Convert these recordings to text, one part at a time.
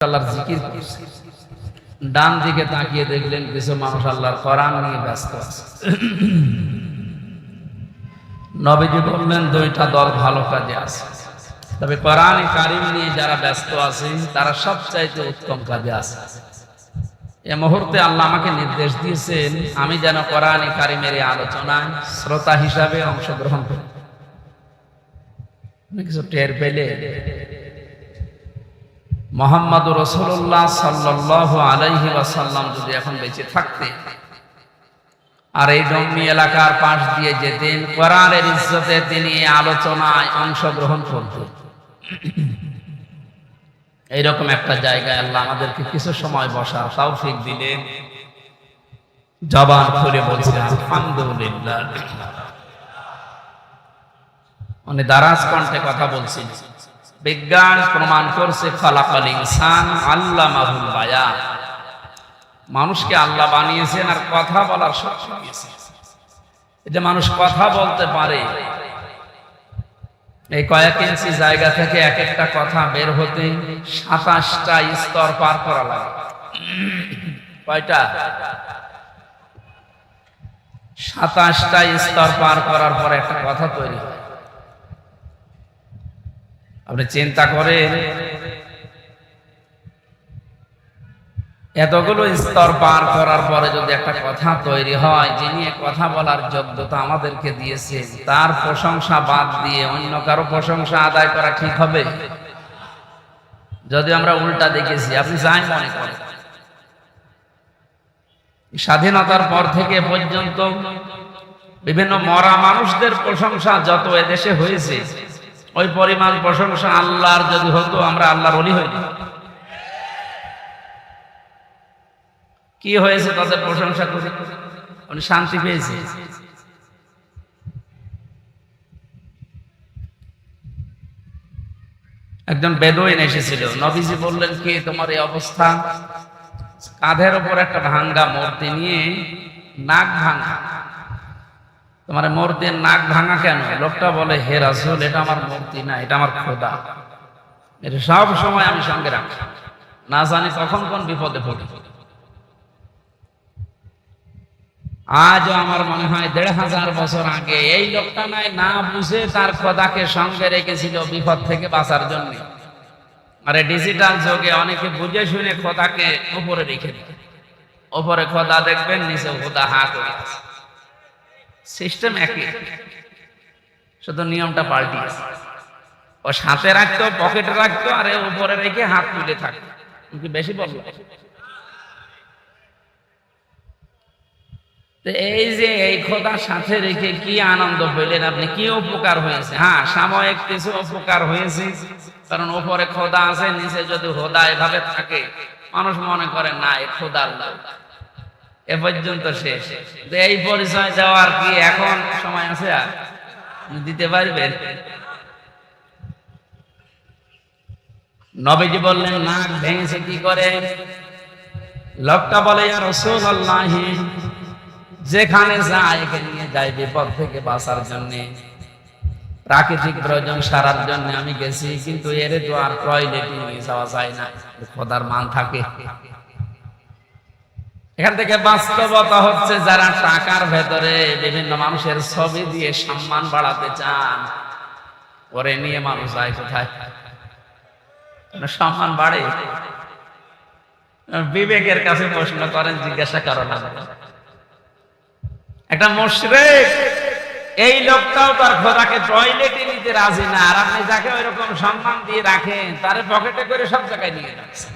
আল্লাহর জিকির করছে। ডান দিকে তাকিয়ে দেখলেন কিছু মানুষ আল্লাহর কোরআন নিয়ে ব্যস্ত আছে। নবীজি বললেন দুইটা দল ভালো কাজে আছে, তবে কোরআনে কারিম নিয়ে যারা ব্যস্ত আছে তারা সবচাইতে উত্তম কাজে আছে। এ মুহূর্তে আল্লাহ আমাকে নির্দেশ দিয়েছেন আমি যেন কোরআনে কারিমের এই আলোচনায় শ্রোতা হিসাবে অংশগ্রহণ করি। কিছু টের পেলে মুহাম্মদুর রাসূলুল্লাহ সাল্লাল্লাহু আলাইহি ওয়াসাল্লাম যদি এখন বেঁচে থাকতে আর এই ডম্মি এলাকার পাশ দিয়ে যেতেন, কোরআনের ইজ্জতে তিনি আলোচনায় অংশগ্রহণ করতেন। এইরকম একটা জায়গায় আল্লাহ আমাদেরকে কিছু সময় বসার তৌফিক দিলেন। জবান খুলে বলছি আলহামদুলিল্লাহ। উনি দারাজ কণ্ঠে কথা বলছেন। বিজ্ঞান প্রমাণ করছে খালাকাল ইনসান আল্লামাহুল বায়ান, মানুষকে আল্লাহ বানিয়েছেন আর কথা বলার শক্তি দিয়েছেন। এই যে মানুষ কথা বলতে পারে, এই কয়েক ইঞ্চি জায়গা থেকে এক একটা কথা বের হতে 27টা স্তর পার করা লাগে। কয়টা? 27টা স্তর পার করার পর একটা কথা তৈরি হয়। আপনি চিন্তা করেন, এতগুলো স্তর পার করার পরে যদি একটা কথা তৈরি হয়, যিনি কথা বলার যোগ্যতা আমাদেরকে দিয়েছেন তার প্রশংসা বাদ দিয়ে অন্য কারো প্রশংসা আদায় করা ঠিক হবে? যদি আমরা উল্টা দেখেছি, আপনি যাই মনে করেন স্বাধীনতার পর থেকে পর্যন্ত বিভিন্ন মরা মানুষদের প্রশংসা যত এদেশে হয়েছে, ওই পরিমাণ প্রশংসা আল্লাহর যদি হতো আমরা আল্লাহর ওলি হইনি। কি হয়েছে তাদের প্রশংসা করে? উনি শান্তি পেয়েছে। একজন বেদুইন এসেছিল, নবীজি বললেন কি তোমার এই অবস্থা? কাঁধের উপর একটা ভাঙ্গা মূর্তি নিয়ে নাক ভাঙা। তোমার মূর্তির নাক ভাঙা কেন? লোকটা বলে হে রাসূল, এটা আমার মূর্তি না, এটা আমার খোদা। এটা সব সময় আমি সঙ্গে রাখি, না জানি কখন কোন বিপদে পড়ি। আজও আমার মনে হয় 1500 বছর আগে এই লোকটা না বুঝে তার খোদাকে সঙ্গে রেখেছিল বিপদ থেকে বাঁচার জন্য। আরে ডিজিটাল যুগে অনেকে বুঝে শুনে খোদাকে উপরে রেখে দেয়। উপরে খোদা দেখবেন, নিচে খোদা হাত হয়ে আছে। সিস্টেম একই, শুধু নিয়মটা পাল্টিয়েছে। ও সাথে রাখতো, পকেটে রাখতো, আর উপরে রেখে হাত তুলে থাকতো। কি বেশি বলবো? এই যে এই খোদার সাথে রেখে কি আনন্দ পেলেন আপনি, কি উপকার হয়েছে? হ্যাঁ, সাময়িক কিছু উপকার হয়েছে, কারণ উপরে খোদা আছে, নিচে যদি খোদা এভাবে থাকে মানুষ মনে করে না এ খোদার লোক। এ পর্যন্ত শেষ। এই পরিচয় দেওয়ার কি এখন সময় আছে? আর দিতে পারবেন? নবীজি বললেন নাক ভেঙেছে কি করে? লোকটা বলে ইয়া রাসূলুল্লাহ, যেখানে যায় একে নিয়ে যায় বিপদ থেকে বাঁচার জন্য, প্রাকৃতিক প্রয়োজন সারার জন্য আমি গেছি, কিন্তু এর তো আর টয়লেটে নিয়ে যাওয়া যায় না, খোদার মান থাকে। এখান থেকে বাস্তবতা হচ্ছে যারা টাকার ভেতরে বিভিন্ন মানুষের ছবি দিয়ে সম্মান বাড়াতে চান, ওরে নিয়ে মানুষ যায় কোথায়? সম্মান বাড়ে? বিবেকের কাছে প্রশ্ন করেন, জিজ্ঞাসা করো না। একটা মুশরিক, এই লোকটাও তার খোদাকে টয়লেটে নিতে রাজি না, আর আপনি যাকে ওইরকম সম্মান দিয়ে রাখেন তারে পকেটে করে সব জায়গায় নিয়ে যাচ্ছেন।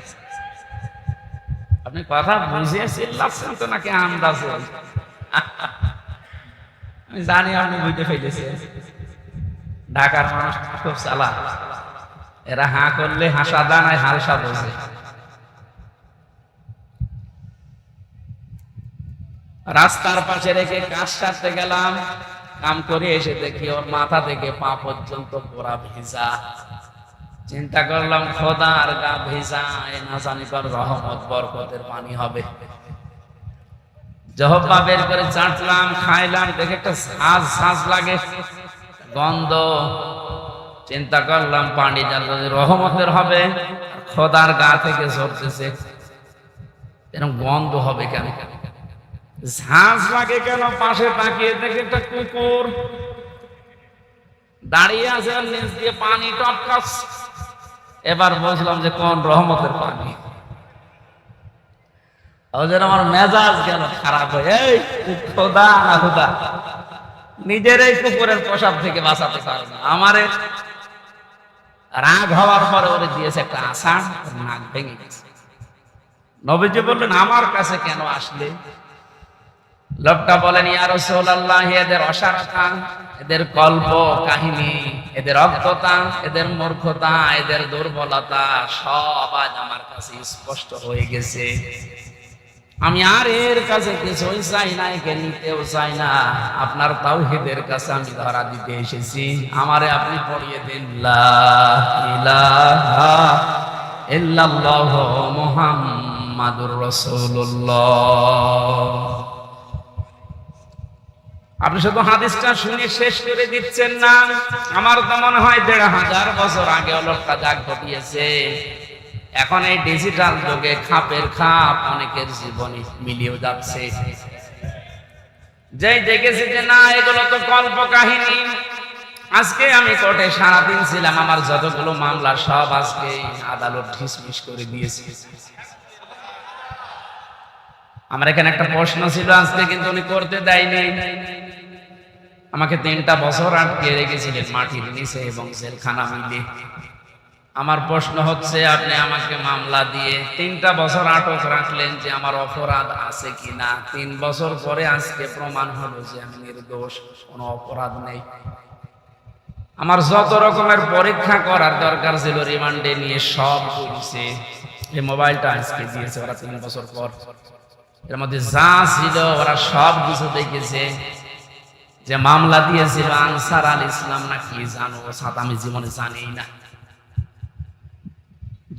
আপনি কথা বুঝিয়ে চিল্লাচ্ছেন তো নাকি আন্দাজে? আমি জানি আপনি বুঝতে ফেলেছেন। ঢাকার মানুষ খুব চালাক, এরা হাঁ করলে হাসা দানায় হালসা বোঝে। রাস্তার পাশে রেখে কাজ সারতে গেলাম, কাম করে এসে দেখি ওর মাথা থেকে পা পর্যন্ত পুরা ভিজা। চিন্তা করলাম খোদা আর গা ভিজা, এ না জানি কর রহমত বরকতের পানি হবে। জহব্বা বের করে চাটলাম, খাইলাম, দেখে একটা ঝাঁজ ঝাঁজ লাগে, গন্ধ। চিন্তা করলাম পানি যদি রহমতের হবে, খোদার গা থেকে ঝরতেছে, এরকম গন্ধ হবে কেন? ঝাঁজ লাগে কেন? পাশে তাকিয়ে দেখে একটা কুকুর দাঁড়িয়ে আছে, নিচ দিয়ে পানি টপকাচ্ছে। এবার বুঝলাম যে কোন রহমতের পানি। আমার মেজাজ গেল খারাপ হয়ে, এই খোদা না খোদা, নিজের এই কুকুরের প্রসাব থেকে বাঁচাতে পারবে না। আমার রাগ হওয়ার পরে ওরে দিয়েছে একটা আষাঢ়, নাক ভেঙে গেছে। নবীজি বললেন, আমার কাছে কেন আসলে? লোকটা বলেন, ইয়া রাসূলুল্লাহ, এদের অসারতা, এদের কল্প কাহিনী, এদের অজ্ঞতা, এদের মূর্খতা, এদের দুর্বলতা সব আজ আমার কাছে স্পষ্ট হয়ে গেছে। আমি আর এর কাছে কিছুই চাই না, একে নিতেও চাই না। আপনার তাওহীদের কাছে আমি ধরা দিতে এসেছি। আমারে আপনি পড়িয়ে দিন, লা ইলাহা ইল্লাল্লাহ মুহাম্মাদুর রাসূলুল্লাহ। আপনি শুধু হাদিসটা শুনে শেষ করে দিচ্ছেন না। আমার তো মনে হয় ১৫০০ বছর আগে লোকটা যা ঘটিয়েছে, এখন এই ডিজিটাল যুগে খাপের খাপ অনেকের জীবনে মিলিয়ে যাচ্ছে। যেই দেখেছি যে না, এগুলো তো কল্প কাহিনী। আজকে আমি কোর্টে সারাদিন ছিলাম, আমার যতগুলো মামলা সব আজকে আদালত ডিসমিস করে দিয়েছে। আমার এখানে একটা প্রশ্ন ছিল আজকে, কিন্তু উনি করতে দেয়নি। আমাকে ৩টা বছর আটকে রেখেছিলেন মাটির নিচে এবং জেলখানা মিলে। আমার প্রশ্ন হচ্ছে, আপনি আমাকে মামলা দিয়ে ৩টা বছর আটক রাখলেন যে আমার অপরাধ আছে কিনা। ৩ বছর পরে আজকে প্রমাণ হলো যে আমি নির্দোষ, কোনো অপরাধ নেই। আমার যত রকমের পরীক্ষা করার দরকার ছিল রিমান্ডে নিয়ে সব করেছে। এই মোবাইলটা আজকে দিয়েছে ওরা ৩ বছর পর। এর মধ্যে যা ছিল ওরা সব কিছু দেখেছে। যে মামলা দিয়েছিল আনসার আল ইসলাম না কি জানো, সাথে আমি জীবনে জানি না।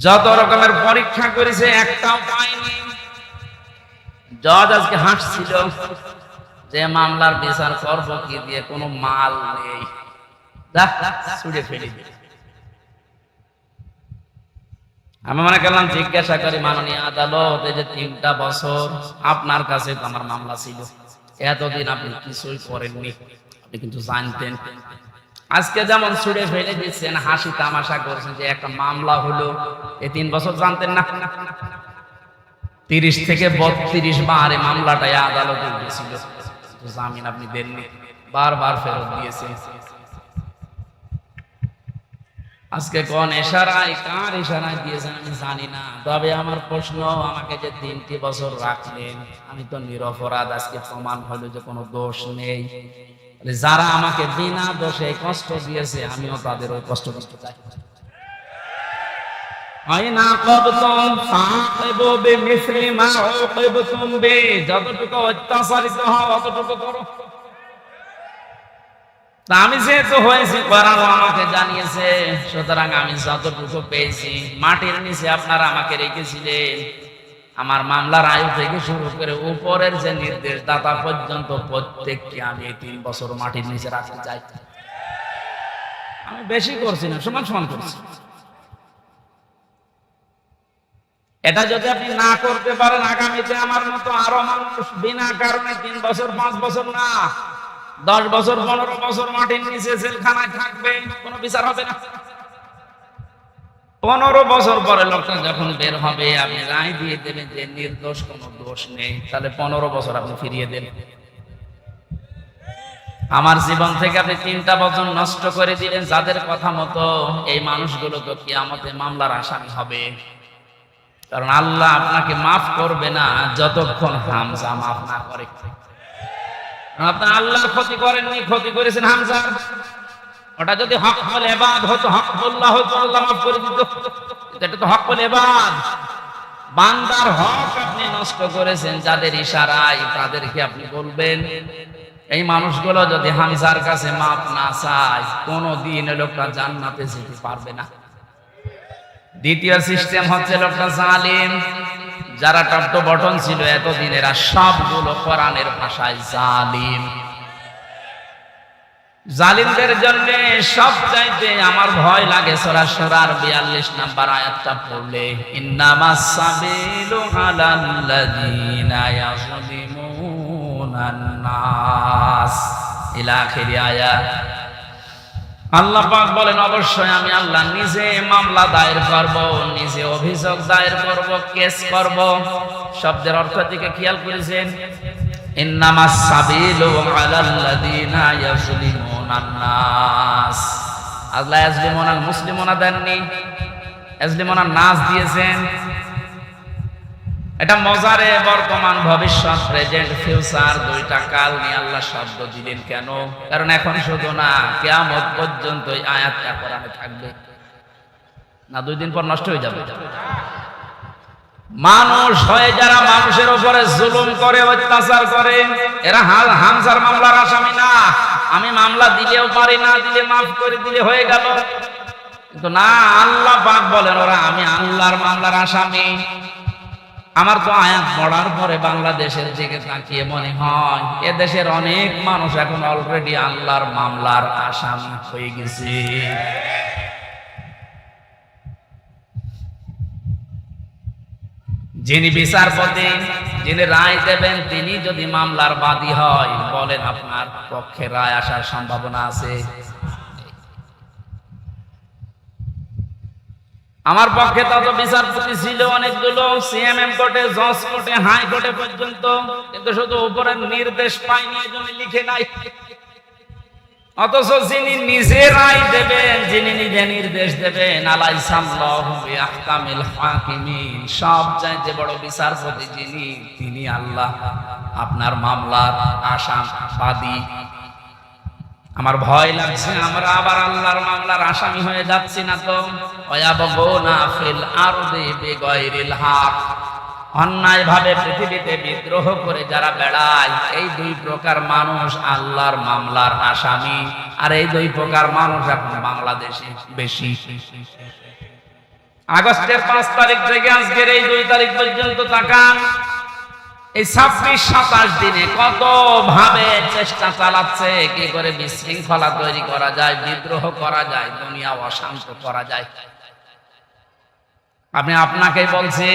যত রকমের পরীক্ষা করেছে একটাও পাইনি। জজ আজকে হাসছিল যে মামলার বিচার করব কি দিয়ে, কোনো মাল নেই, ছুড়ে ফেলে দিল। আমি মনে করলাম জিজ্ঞাসা করি, মাননীয় আদালত, এই যে ৩টা বছর আপনার কাছে তো আমার মামলা ছিল, এতদিন আপনি কিছুই করেননি, আপনি কিন্তু জানতেন। আজকে যেমন ছুড়ে ফেলে দিচ্ছেন, হাসি তামাশা করছেন যে একটা মামলা হলো, এই 3 বছর জানতেন না? 30 থেকে 32 বার এই মামলাটা আদালতে গিয়েছিল, জামিন আপনি দেননি, বারবার ফেরত দিয়েছেন। আজকে কোন ইশারায়, কার ইশারায় দিয়েছেন আমি জানি না। তবে আমার প্রশ্ন, আমাকে যে 3টি বছর রাখলেন, আমি তো নিরপরাধ। আজকে প্রমাণ হলো যে কোনো দোষ নেই। যারা আমাকে বিনা দোষে কষ্ট দিয়েছে, আমিও তাদের ওই কষ্ট দিতে চাই। যতটুকু অত্যাচারিত হও অতটুকু করো। আমি যেহেতু হয়েছি, করার আমাকে জানিয়েছে, সুতরাং আমি যতটুকু পেয়েছি। মাটির নিচে আপনারা আমাকে রেখেছিলেন, আমার মামলার আয়ু থেকে শুরু করে উপরের যে নির্দেশদাতা পর্যন্ত প্রত্যেককে আমি 3 বছর মাটির নিচে রাখতে চাই। আমি বেশি করছি না, সমান সমান করছি। এটা যদি আপনি না করতে পারেন, আগামীতে আমার মতো আরো মানুষ বিনা কারণে 3 বছর 5 বছর না 10 বছর 15 বছর মাটির নিচে জেলখানায় থাকবে, কোনো বিচার হবে না। 15 বছর পরে লোকটা যখন বের হবে, আপনি রায় দিয়ে দেবেন যে নির্দোষ, কোনো দোষ নেই, তাহলে 15 বছর আপনি ফিরিয়ে দেন। আমার জীবন থেকে আপনি 3টা বছর নষ্ট করে দিলেন। যাদের কথা মতো এই মানুষগুলো তো কিয়ামতে মামলার আসামি হবে, কারণ আল্লাহ আপনাকে মাফ করবে না যতক্ষণ হামজা মাফ না করে। আপনি আল্লাহর ক্ষতি করেননি, ক্ষতি করেছেন হামজার। ওটা যদি হকফুল ইবাদ হতো, হকফুল্লাহ হতো, আল্লাহ মাফ করে দিত। এটা তো হকফুল ইবাদ, বান্দার হক আপনি নষ্ট করেছেন। যাদের ইশারায় তাদেরকে আপনি বলবেন। এই মানুষগুলো যদি হামজার কাছে মাফ না চায়, কোনদিন লোকটা জান্নাতে যেতে পারবে না। দ্বিতীয় সিস্টেম হচ্ছে লোকটা জালিম। যারা টপ টু বটন ছিল এতদিন, এরা সবগুলো কোরআনের ভাষায় জালিম। জালিমদের জন্য সবচাইতে আমার ভয় লাগে সূরা শুরার ৪২ নম্বর আয়াতটা পড়লে, ইন্নামাস সাবিলু আলাল্লাযীনা ইয়াযলিমুনান নাস ইলা আখিরি আয়াত। আল্লাহ পাক বলেন, অবশ্যই আমি আল্লাহ নিজে মামলা দায়ের করব, নিজে অভিযোগ দায়ের করব, কেস করব। শব্দের অর্থ দিকে খেয়াল করেছেন, ইন্নামাস সাবিলু আলাল্লাযীনা ইয়াযলিমুনান নাস। আল্লাহ ইয়াযলিমুনাল মুসলিমুনা দেননি, ইয়াযলিমুনান নাস দিয়েছেন। এটা মজারে বর্তমান ভবিষ্যৎ, প্রেজেন্ট ফিউচার দুইটা কাল নিয়ে আল্লাহ শব্দ দিলেন কেন? কারণ এখন শুধু না, কিয়ামত পর্যন্ত এই আয়াতটা কোরআনে থাকবে না, 2 দিন পর নষ্ট হয়ে যাবে। মানুষ হয়ে যারা মানুষের উপরে জুলুম করে, অত্যাচার করে, এরা হামজার মামলার আসামি না। আমি মামলা দিলেও পারি, না দিলে মাফ করে দিলে হয়ে গেল, কিন্তু না, আল্লাহ পাক বলেন ওরা আমি আল্লাহর মামলার আসামি। আমার তো আয়াত পড়ার পরে বাংলাদেশের দিকে তাকিয়ে মনে হয় এ দেশের অনেক মানুষ এখন অলরেডি আল্লাহর মামলার আসামি হয়ে গেছে। যিনি বিচারপতি, যিনি রায় দেবেন, তিনি যদি মামলার বাদী হয়, বলেন আপনার পক্ষে রায় আসার সম্ভাবনা আছে? আমার পক্ষে তত বিচারপতি ছিল অনেকগুলো, সিএমএম কোর্টে, জজ কোর্টে, হাই কোর্টে পর্যন্ত, কিন্তু শুধু উপরের নির্দেশ পাইনি, এজন্য লিখে নাই। অথচ যিনি নিজে রায় দেবেন, যিনি নিজে নির্দেশ দেবেন, আলাইসাল্লাহু বিআহকামিল হাকিমিন, সবচাইতে বড় বিচারপতি যিনি, তিনি আল্লাহ আপনার মামলার আসামি। আমার ভয় লাগছে আমরা আবার আল্লাহর মামলার আসামি হয়ে যাচ্ছি না তো? ওয়ায়াবগুনা ফিল আরদি বিগাইরিল হক, অন্যায় ভাবে পৃথিবীতে বিদ্রোহ করে যারা বেড়ায়, এই 2 প্রকার মানুষ আল্লাহর মামলার আসামি। আর এই 2 প্রকার মানুষ এখন বাংলাদেশে বেশি। আগস্টের 5 তারিখ থেকে আজকের এই 2 তারিখ পর্যন্ত তাকান, এই 26-27 দিনে কত ভাবে চেষ্টা চালাচ্ছে কি করে বিশৃঙ্খলা তৈরি করা যায়, বিদ্রোহ করা যায়, দুনিয়া অশান্ত করা যায়। আপনাকে বলছি,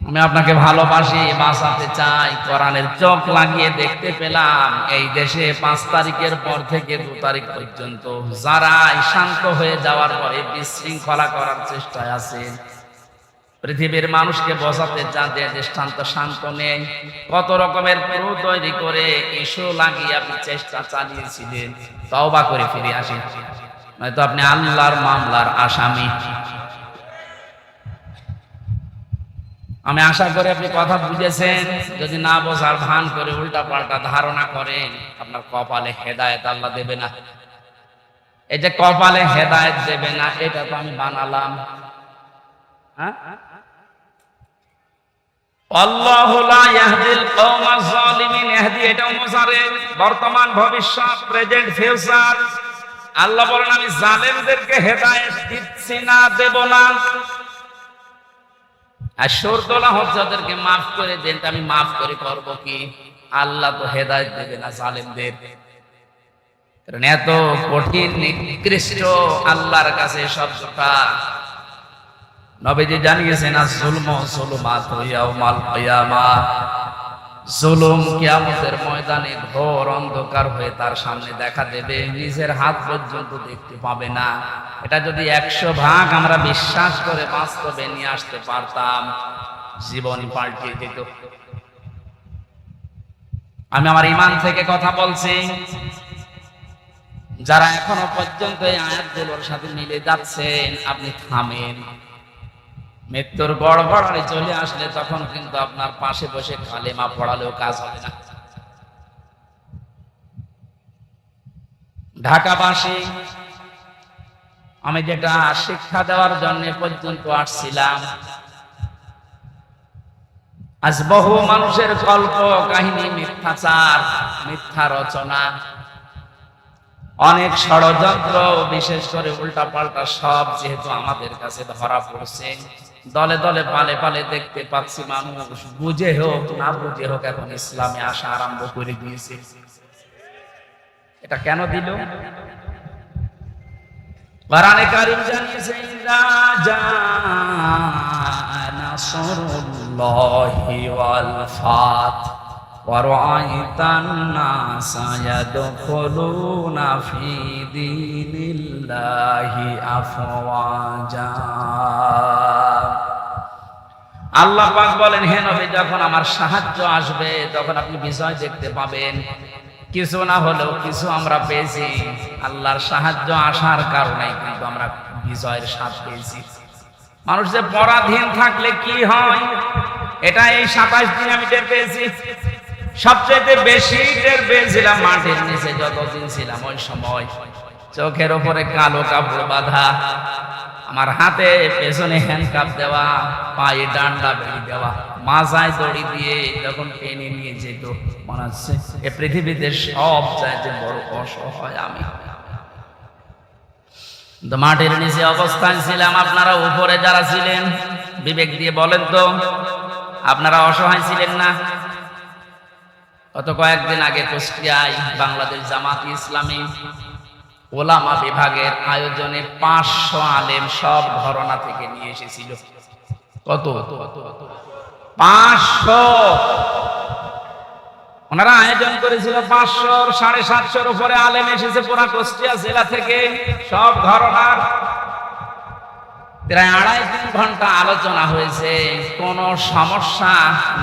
আমি আপনাকে ভালোবাসি, বাঁচাতে চাই। কোরআনের চোখ লাগিয়ে দেখতে পেলাম এই দেশে 5 তারিখের পর থেকে 2 তারিখ পর্যন্ত যারা শান্ত হয়ে যাওয়ার পরে বিশৃঙ্খলা করার চেষ্টায় আছেন, পৃথিবীর মানুষকে বোঝাতে যাতে দৃষ্টান্ত শান্ত নেই, কত রকমের প্রু তৈরি করে ইস্যু লাগিয়ে আপনি চেষ্টা চালিয়েছিলেন। তওবা করে ফিরে আসেন, নয়তো আপনি আল্লাহর মামলার আসামি। আমি আশা করি আপনি কথা বুঝেছেন। যদি না বোঝার ভান করে উল্টা পাল্টা ধারণা করেন, আপনার কপালে হেদায়েত আল্লাহ দেবে না। এই যে কপালে হেদায়েত দেবে না, এটা তো আমি বানালাম। আল্লাহু লা ইয়াহদিল কওমাজ জালিমিন, ইহদি এটাও মোজারে, বর্তমান ভবিষ্যৎ, প্রেজেন্ট ফিউচার। আল্লাহ বলেন আমি জালেমদেরকে হেদায়েত দিচ্ছি না, দেব না। আর শর্তলা হচ্ছে ওদেরকে মাফ করে দেন, আমি মাফ করে করব কি? আল্লাহ তো হেদায়েত দেবে না জালেমদের। কারণ এত কঠিন নিকৃষ্ট আল্লাহর কাছে শব্দটা। নবীজি জানিয়েছেন আয-যুলমু যুলুমাতুন ইয়াউমাল কিয়ামাহ, জুলুম কিয়ামতের ময়দানে ঘোর অন্ধকার হয়ে তার সামনে দেখা দেবে, নিজের হাত পর্যন্ত দেখতে পাবে না। এটা যদি 100 ভাগ আমরা বিশ্বাস করে বাস্তবে নিয়ে আসতে পারতাম, জীবন পাল্টে যেত। আমি আমার ঈমান থেকে কথা বলছি। যারা এখনো পর্যন্ত এই আয়াতগুলোর সাথে মিলে যাচ্ছেন, আপনি থামেন। মৃত্যুর গড়গড়ানি চলে আসলে তখন কিন্তু আপনার পাশে বসে কালেমা পড়ালেও কাজ হবে না। ঢাকাবাসী, আমি যেটা শিক্ষা দেওয়ার জন্য পর্যন্ত আসছিলাম, আজ বহু মানুষের গল্প কাহিনী, মিথ্যাচার, মিথ্যা রচনা, অনেক ষড়যন্ত্র, বিশেষ করে উল্টা পাল্টা সব যেহেতু আমাদের কাছে ধরা পড়ছে, দলে দলে পালে পালে দেখতে পাচ্ছি মানুষ বুঝে হোক না বুঝে হোক এখন ইসলামে আসা আরম্ভ করে দিয়েছে। এটা কেন দিল? কোরআনে কারীম জানিয়েছে ইযা জাআ নাসরুল্লাহি ওয়াল ফাত ওয়া রাআইতান নাসা ইয়াদখুলুনা ফি দীনিল্লাহি আফওয়াজা। আল্লাহ পাক বলেন, হে নবী, যখন আমার সাহায্য আসবে তখন আপনি বিজয় দেখতে পাবেন। কিছু না হলেও কিছু আমরা পেয়েছি। আল্লাহর সাহায্য আসার কারণে কিন্তু আমরা বিজয়ের স্বাদ পেয়েছি। মানুষ যে পরাধীন থাকলে কি হয়, এটা এই 27 দিন আমি টের পেয়েছি। সবচেয়ে বেশি টের পেয়েছিলাম মাটির নিচে যতদিন ছিলাম। ওই সময় চোখের ওপরে কালো কাপড় বাঁধা, আমার হাতে পেছনে হ্যান্ডকাপ দেওয়া, পায়ে ডান্ডা বেড়ি দেওয়া, মাথায় দড়ি দিয়ে যখন টেনে নিয়ে যেত, মনে হচ্ছে এ পৃথিবীতে সব চাইতে বড় অসহায় আমি। মাটির নিচে অবস্থায় ছিলাম। আপনারা উপরে যারা ছিলেন, বিবেক দিয়ে বলেন তো, আপনারা অসহায় ছিলেন না? গত কয়েকদিন আগে কুষ্টিয়ায় বাংলাদেশ জামাত ইসলামী ওলামা বিভাগের আয়োজনে 500 আলেম সব ঘরানা থেকে নিয়ে এসেছিল। কত? 500। ওনারা আয়োজন করেছিল 500, 750 উপরে আলেম এসেছে পুরা কুষ্টিয়া জেলা থেকে, সব ঘরানার। প্রায় 2.5-3 ঘন্টা আলোচনা হয়েছে। কোনো সমস্যা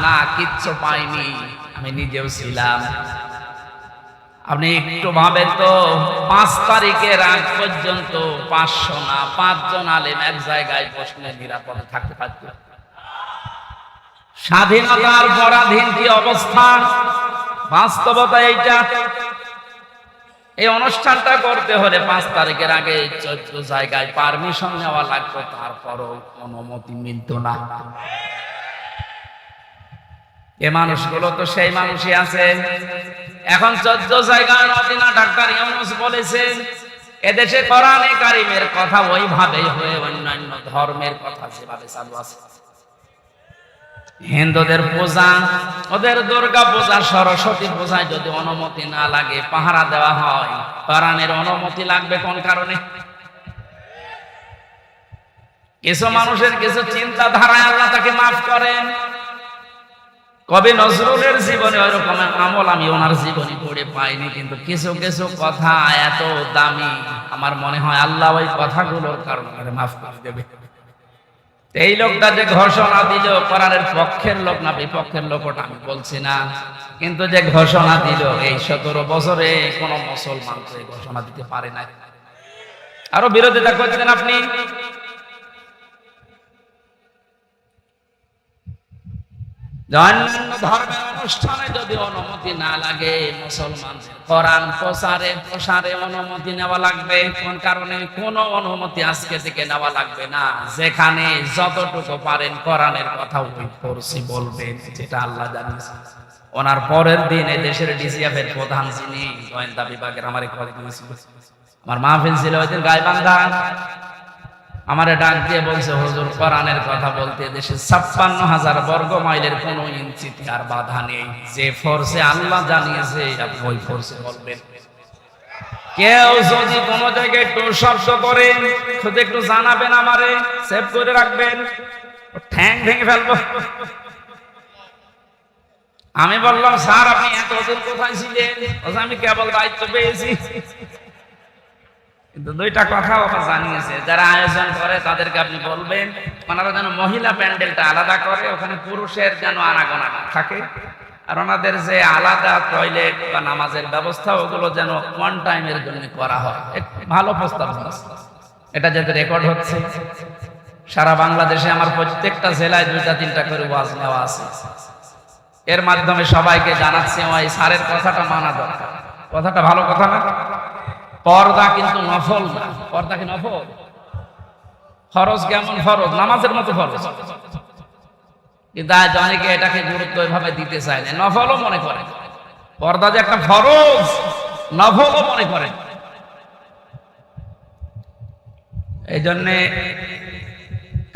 না, কিচ্ছু পাইনি। আমি নিজেও ছিলাম। আপনি একটু ভাবেন তো, 5 তারিখের আগ পর্যন্ত 500 না 5 জন আলেম এক জায়গায় বসলে নিরাপদে থাকতে পারত? স্বাধীনতার পরাধীন কি অবস্থা, বাস্তবতা এইটা। এই অনুষ্ঠানটা করতে হলে 5 তারিখের আগে 14 জায়গায় পারমিশন নেওয়া লাগতো, তারপরও অনুমতি মিলত না। এ মানুষগুলো তো সেই মানুষই আছে। এখন 14 জায়গায় মদিনা ডাক্তার ইউনূস বলেছেন, এদেশে কোরআনে কারীমের কথা ওইভাবে হয়ে অন্যান্য ধর্মের কথা যেভাবে চালু আছে। হিন্দুদের পূজা, ওদের দুর্গা পূজা, সরস্বতী পূজায় যদি অনুমতি না লাগে, পাহারা দেওয়া হয়, কোরআনের অনুমতি লাগবে কোন কারণে? কিছু মানুষের কিছু চিন্তাধারায় আল্লাহ তাকে মাফ করেন। কবি নজরুলের জীবনে ওই রকমের আমল আমি ওনার জীবনী পড়ে পাইনি, কিন্তু কিছু কিছু কথা এত দামি, আমার মনে হয় আল্লাহ ওই কথাগুলোর কারণে মাফ করে দেবে। এই লোকটা যে ঘোষণা দিল, কোরআনের পক্ষের লোক না বিপক্ষের লোক ওটা আমি বলছি না, কিন্তু যে ঘোষণা দিল, এই 17 বছরে কোন মুসলমান তো এই ঘোষণা দিতে পারে না। আরো বিরোধিতা করছেন আপনি। অন্যান্য ধর্মের অনুষ্ঠানে যদি অনুমতি না লাগে, মুসলমানদের কোরআন প্রসারে অনুমতি নেওয়া লাগবে। কোন কারণে? কোনো অনুমতি আজকে থেকে নেওয়া লাগবে না। যেখানে যতটুকু পারেন কোরআনের কথা ওই ফোর্সি বলবেন, যেটা আল্লাহ জানিয়েছেন। ওনার পরের দিন এই দেশের ডিজিএফ এর প্রধান যিনি গোয়েন্দা বিভাগের, আমার আমার মাহফিল ছিল ওই দিন গাইবান্ধা, আমারে ডাক দিয়ে বলছে, হুজুর কোরআনের কথা বলতে দেশে 56,000 বর্গ মাইলের কোন ইঞ্চিতে আর বাধা নেই। যে ফোর্সে আল্লাহ জানিয়েছে আপনি ওই ফোর্সে বলবেন। কেউ যদি কোন জায়গায় একটু শব্দ করেন, শুধু একটু জানাবেন, আমারে সেভ করে রাখবেন, ঠ্যাং ভেঙে ফেলবো। আমি বললাম, স্যার আপনি এতদিন কোথায় ছিলেন? আমি কেবল দায়িত্ব পেয়েছি। কিন্তু 2টা কথা ওকে জানিয়েছে, যারা আয়োজন করে তাদেরকে আপনি বলবেন ওনারা যেন মহিলা প্যান্ডেলটা আলাদা করে, ওখানে পুরুষের যেন আনাগোনা থাকে, আর ওনাদের যে আলাদা টয়লেট বা নামাজের ব্যবস্থা, ওগুলো যেন ওয়ান টাইমের জন্য করা হয়। ভালো প্রস্তাব। এটা যাতে রেকর্ড হচ্ছে, সারা বাংলাদেশে আমার প্রত্যেকটা জেলায় 2টা-3টা করে ওয়াজ নেওয়া আছে। এর মাধ্যমে সবাইকে জানাচ্ছি, ওই স্যারের কথাটা মানা দরকার। কথাটা ভালো কথা না? পর্দা কিন্তু নফল না। পর্দা কি নফল? ফরজ কেমন ফরজ? নামাজের মতো ফরজ। কিন্তু আজ অনেকে এটাকে গুরুত্ব এভাবে দিতে চায় না, নফলও মনে করে। পর্দা যে একটা ফরজ, নফলও মনে করে। এই জন্যে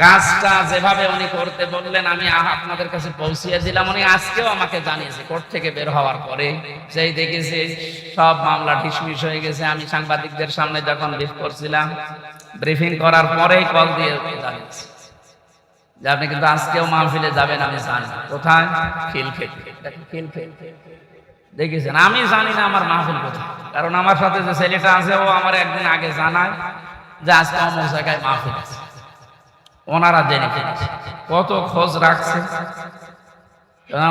কাজটা যেভাবে উনি করতে বললেন আমি আপনাদের কাছে পৌঁছিয়ে দিলাম। উনি আজকেও আমাকে জানিয়েছে কোর্ট থেকে বের হওয়ার পরে, যেই দেখেছি সব মামলা ডিসমিস হয়ে গেছে। আমি সাংবাদিকদের সামনে যখন ব্রিফ করছিলাম, ব্রিফিং করার পরেই কল দিয়ে জানিয়েছি যে আপনি কিন্তু আজকেও মাহফিলে যাবেন। আমি জানি কোথায়, খিলক্ষেত। দেখেছেন, আমি জানি না আমার মাহফিল কোথায়, কারণ আমার সাথে যে ছেলেটা আছে ও আমার একদিন আগে জানায় যে আজকে অমুক জায়গায় মাহফিল আছে। ওনারা জেনে ফেলেছে, কত খোঁজ রাখছে।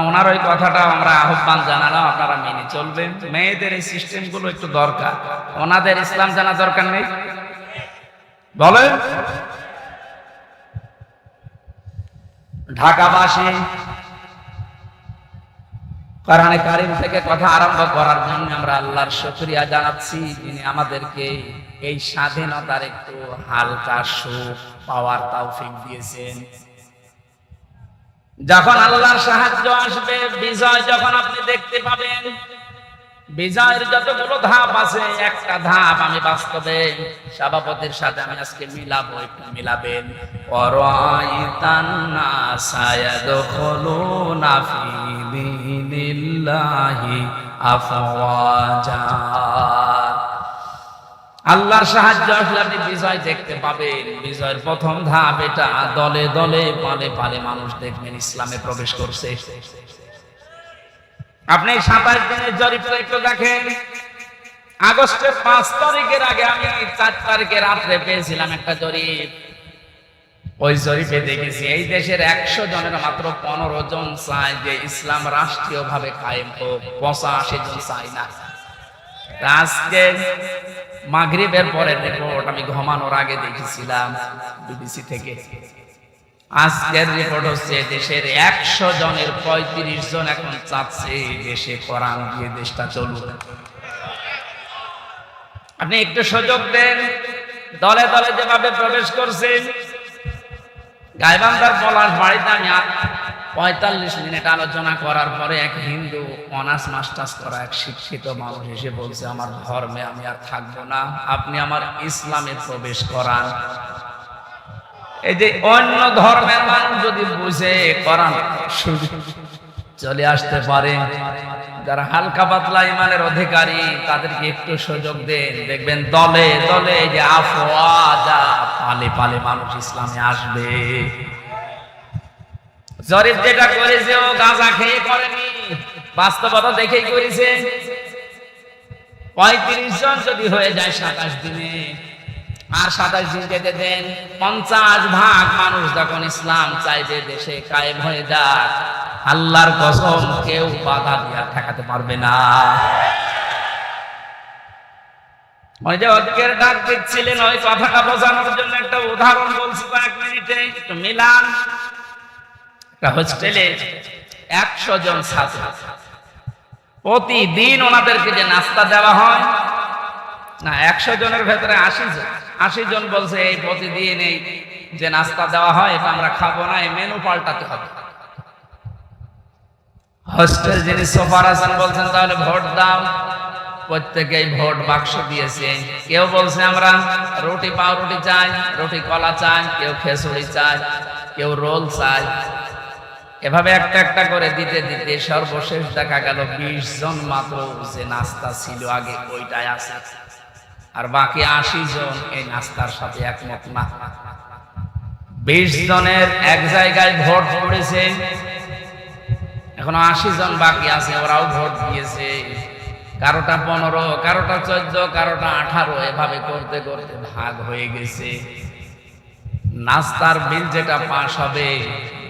ওনার ওই কথাটা আমরা আহ্বান জানালাম, আপনারা মেনে চলবেন। মেয়েদের এই সিস্টেম গুলো একটু দরকার। ওনাদের ইসলাম জানা দরকার নেই বলে। ঢাকাবাসী কোরআনে কারীম থেকে কথা আরম্ভ করার জন্য আমরা আল্লাহর শুকরিয়া জানাচ্ছি, যিনি আমাদেরকে এই স্বাধীনতার একটু হালকা সুখ পাওয়ার তৌফিক দিয়েছেন। যখন আল্লাহর সাহায্য আসবে, বিজয় যখন আপনি দেখতে পাবেন, বিজয়ের যতগুলো ধাপ আছে, একটা ধাপ আমি বাস্তবে সভাপতির সাথে আমি আজকে মিলাবো, একটু মিলাবেন। ওয়ারাইতান নাসা ইয়াদখুলুনা ফি দীনিল্লাহি আফওয়াজা। আল্লাহর সাহায্য আসলে আপনি বিজয় দেখতে পাবেন। বিজয়ের প্রথম ধাপ এটা, দলে দলে পালে পালে মানুষ দেখবেন ইসলামে প্রবেশ করছে। আপনি 27 দিনের জরিপটা একটু দেখেন। আগস্টের 5 তারিখের আগে আমি 4 তারিখে রাত্রে পেয়েছিলাম একটা জরিপ। ওই জরিপে দেখেছি এই দেশের 100 জনের মাত্র 15 জন চায় যে ইসলাম রাষ্ট্রীয়ভাবে কায়েম হোক, 85 জন চায় না। আজকে মাগরিবের পরের রিপোর্ট আমি ঘুমানোর আগে দেখেছিলাম বিবিসি থেকে। আজকের রিপোর্ট হচ্ছে দেশের 100 জনের 35 জন এখন চাচ্ছে দেশে কোরআন দিয়ে দেশটা চলুক। আপনি একটু সুযোগ দেন। দলে দলে যেভাবে প্রবেশ করছেন, গাইবান্ধার পলাশ বাড়িতে আমি 45 মিনিট আলোচনা করার পরে এক হিন্দু অনার্স মাস্টার্স করা এক শিক্ষিত মানুষ এসে বলছে, আমার ধর্মে আমি আর থাকবো না, আপনি আমার ইসলামে প্রবেশ করান। এই যে অন্য ধর্মের মানুষ যদি বুঝে কোরআন চলে আসতে পারে, যারা হালকা পাতলা ইমানের অধিকারী তাদেরকে একটু সুযোগ দেন, দেখবেন দলে দলে এই যে আফওয়াজা, পালে পালে মানুষ ইসলামে আসবে। জরিপ যেটা করেছে ও গাঁজা খেয়ে করেনি, বাস্তবতা দেখেই করেছে। 35 জন যদি হয়ে যায় 27 দিনে, আর 27 দিন যেতে দেন, 50 ভাগ মানুষ যখন ইসলাম চাইবে দেশে কায়েম হয়ে যাক, আল্লাহর কসম কেউ বাধা দিয়ে ঠেকাতে পারবে না। ওই যে অজ্ঞের ডাক দিচ্ছিলেন, ওই কথাটা বোঝানোর জন্য একটা উদাহরণ বলছি কয়েক মিনিটে, একটু মিলান। একটা হোস্টেলে 100 জন ছাত্র, প্রতিদিন ওনাদেরকে যে নাস্তা দেওয়া হয় না, 100 জনের ভেতরে 80 জন বলছে এই প্রতিদিন এই যে নাস্তা দেওয়া হয় এটা আমরা খাবো না, এই মেনু পাল্টাতে হবে। হোস্টেল যিনি সুপার আছেন বলছেন তাহলে ভোট দাও। প্রত্যেকেই ভোট বাক্স দিয়েছে। কেউ বলছে আমরা রুটি পাউরুটি চাই, রুটি কলা চাই, কেউ খিচুড়ি চাই, কেউ রোল চাই। এভাবে একটা একটা করে দিতে দিতে সর্বশেষ দেখা গেল 20 জন মাত্র যে নাস্তা ছিল আগে ওইটাই আছে, আর বাকি 80 জন এই নাস্তার সাথে একমত না। 20 জনের এক জায়গায় ভোট পড়েছে, এখনো 80 জন বাকি আছে, ওরাও ভোট দিয়েছে। কারোটা 15, কারোটা 14, কারোটা 18, এভাবে করতে করতে ভাগ হয়ে গেছে। নাস্তার বিল যেটা পাস হবে,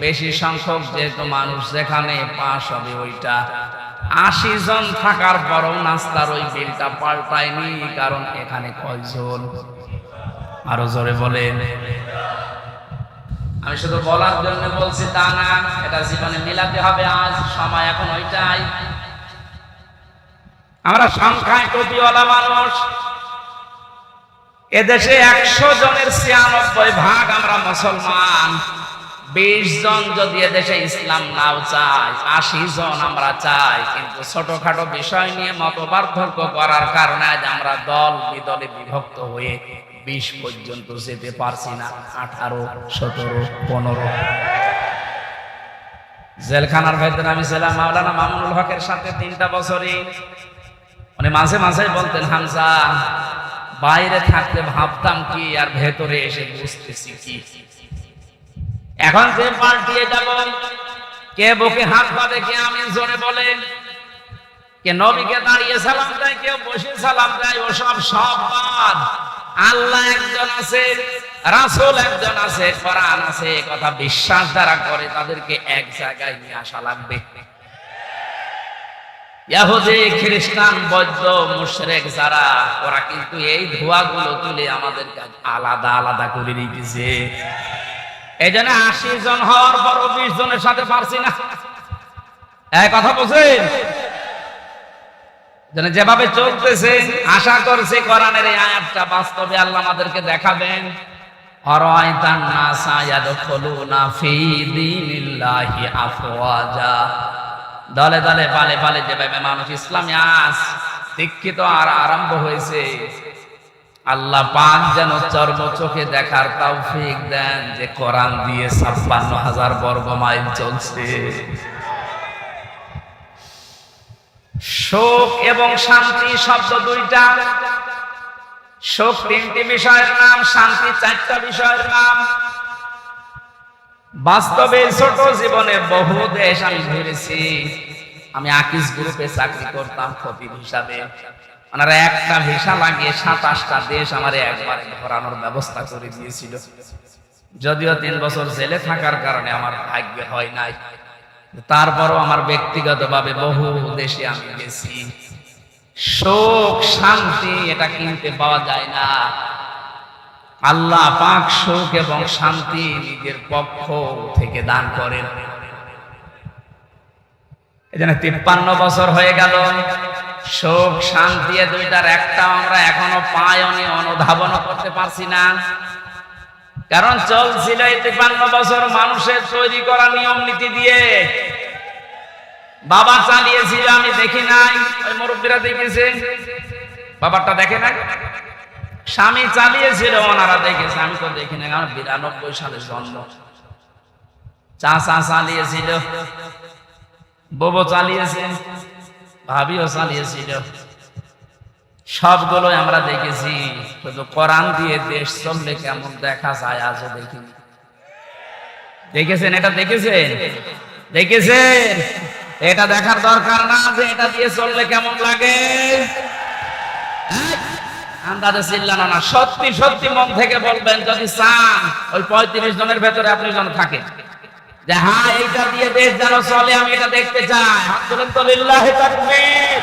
বেশি সংখ্যক যেহেতু মানুষ যেখানে পাস হবে ওইটা, 80 জন থাকার পরও নাস্তার ওই বিলটা পাল্টায়নি। কারণ এখানে কয়জন? আরো জোরে বলেন। আমি শুধু বলার জন্য বলছি তা না, এটা জীবনে মিলাতে হবে। আজ সময় এখন ওইটাই। আমরা সংখ্যায় টুপিওয়ালা মানুষ। এদেশে 100 জনের 96 ভাগ আমরা মুসলমান। 20 জন যদি এদেশে ইসলাম নাও চায়, 80 জন আমরা চাই, কিন্তু ছোটখাটো বিষয় নিয়ে মতপার্থক্য করার কারণে আজ আমরা দল বিদলে বিভক্ত হয়ে 20 পর্যন্ত যেতে পারছি না, 18, 17, 15। জেলখানার ভেতরে আমি ছিলাম মাওলানা মামুনুল হকের সাথে 3টা বছরই। উনি মাঝে মাঝে বলতেন, হামজা বাইরে থাকতে ভাবতাম কি আর ভেতরে এসে বুঝতেছি কি। এখন যে পাল্টিয়ে যাব, কে বুকে হাত বাঁধে, কে আমিন জোরে বলে, কে নবীকে দাঁড়িয়ে সালাম দেয়, কেউ বসে সালাম দেয়, ওসব সব বাদ। আল্লাহ একজন আছে, রাসূল একজন আছে, কোরআন আছে, কথা বিশ্বাস যারা করে তাদেরকে এক জায়গায় নিয়ে আসা লাগবে। ইহুদি, খ্রিস্টান, বৌদ্ধ, মুশরিক যারা, ওরা কিন্তু এই ধোঁয়াগুলো তুলে আমাদেরকে আলাদা আলাদা করে রেখেছে। এই জন্য 80 জন হওয়ার পরও 20 জনের সাথে পারছি না। এই কথা বুঝেন? যেভাবে চলতেছে, আশা করছে কোরআনের এই আয়াতটা বাস্তবে আল্লাহ আমাদেরকে দেখাবেন। আরাইতান নাসা ইয়াদখুলুনা ফি দীনিল্লাহি আফওয়াজা। দলে দলে পালে পালে যেভাবে মানুষ ইসলামে দীক্ষিত আর আরম্ভ হয়েছে, আল্লাহ পাক যেন চর্ম চোখে দেখার তৌফিক দেন যে কোরআন দিয়ে 56,000 বর্গ মাইল চলছে। শোক এবং শান্তি শব্দ দুইটা। শোক 3টি বিষয়ের নাম, শান্তি 4টা বিষয়ের নাম। বাস্তবে ছোট জীবনে বহু দেশ আমি ঘুরেছি। আমি আকিস গ্রুপে চাকরি করতাম খতিব হিসাবে। ওনারা একটা ভিসা লাগিয়ে 27টা দেশ আমার একবারে ঘোরানোর ব্যবস্থা করে দিয়েছিল। যদিও 3 বছর জেলে থাকার কারণে আমার ভাগ্য হয় নাই, তারপরও আমার ব্যক্তিগতভাবে বহু দেশে আমি গেছি। সুখ শান্তি এটা কিনতে পাওয়া যায় না। আল্লাহ পাক সুখ এবং শান্তি নিজের পক্ষ থেকে দান করেন। এজন্য 53 বছর হয়ে গেল, সুখ শান্তি দুইটার একটা আমরা এখনো পাইনি, অনুধাবন করতে পারছি না। কারণ চলছিল 53 বছর মানুষের তৈরি করা নিয়ম নীতি দিয়ে। বাবা চালিয়েছিল, আমি দেখি নাই, ওই মুরব্বীরা দেখেছে, বাবারটা দেখে নাই। স্বামী চালিয়েছিল, ওনারা দেখেছে, আমি তো দেখি নাই, আমার 92 সালে জন্ম। চাচা চালিয়েছিল, বউ চালিয়েছে, ভাবিও চালিয়েছিল, সবগুলোই আমরা দেখেছি। শুধু কোরআন দিয়ে দেশ চললে কেমন দেখা যায় আজও দেখিনি। দেখেছেন? এটা দেখেছেন? দেখেছেন? এটা দেখার দরকার না যে এটা দিয়ে চললে কেমন লাগে? আন্দাজে চিল্লানো না, সত্যি সত্যি মন থেকে বলবেন যদি চান ওই 35 জনের ভেতরে আপনি যেন থাকেন যে হ্যাঁ এইটা দিয়ে দেশ যেন চলে, আমি এটা দেখতে চাই। হাত তুলেন তো, লিল্লাহি তাকবীর।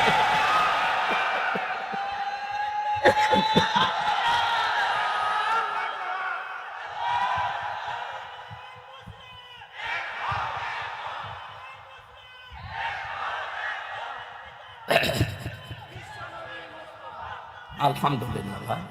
আলহামদুলিল্লাহ ভাই।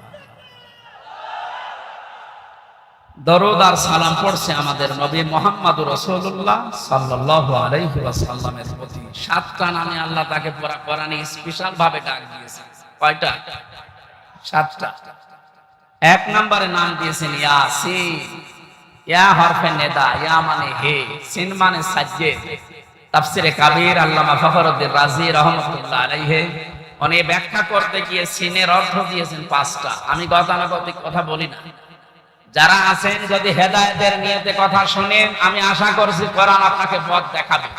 দরুদ আর সালাম পড়ছে আমাদের নবী মুহাম্মদুর রাসূলুল্লাহ সাল্লাল্লাহু আলাইহি ওয়াসাল্লামের প্রতি। 7টা নামে আল্লাহ তাকে পুরা কোরআনে স্পেশাল ভাবে ডাক দিয়েছে। কয়টা? 7টা। 1 নম্বরে নাম দিয়েছেন ইয়াসিন। ইয়া হরফে নেদা, ইয়া মানে হে, সিন মানে সাজ্জেদ। তাফসিরে কাবীর আল্লামা ফখরুদ্দিন রাজি রাহমাতুল্লাহ আলাইহি উনি ব্যাখ্যা করতে গিয়ে সিনের অর্থ দিয়েছেন 5টা। আমি গতানুগতিক কথা বলি না। যারা আছেন যদি হেদায়েতের নিয়তে কথা শুনেন, আমি আশা করছি কোরআন আপনাকে পথ দেখাবে।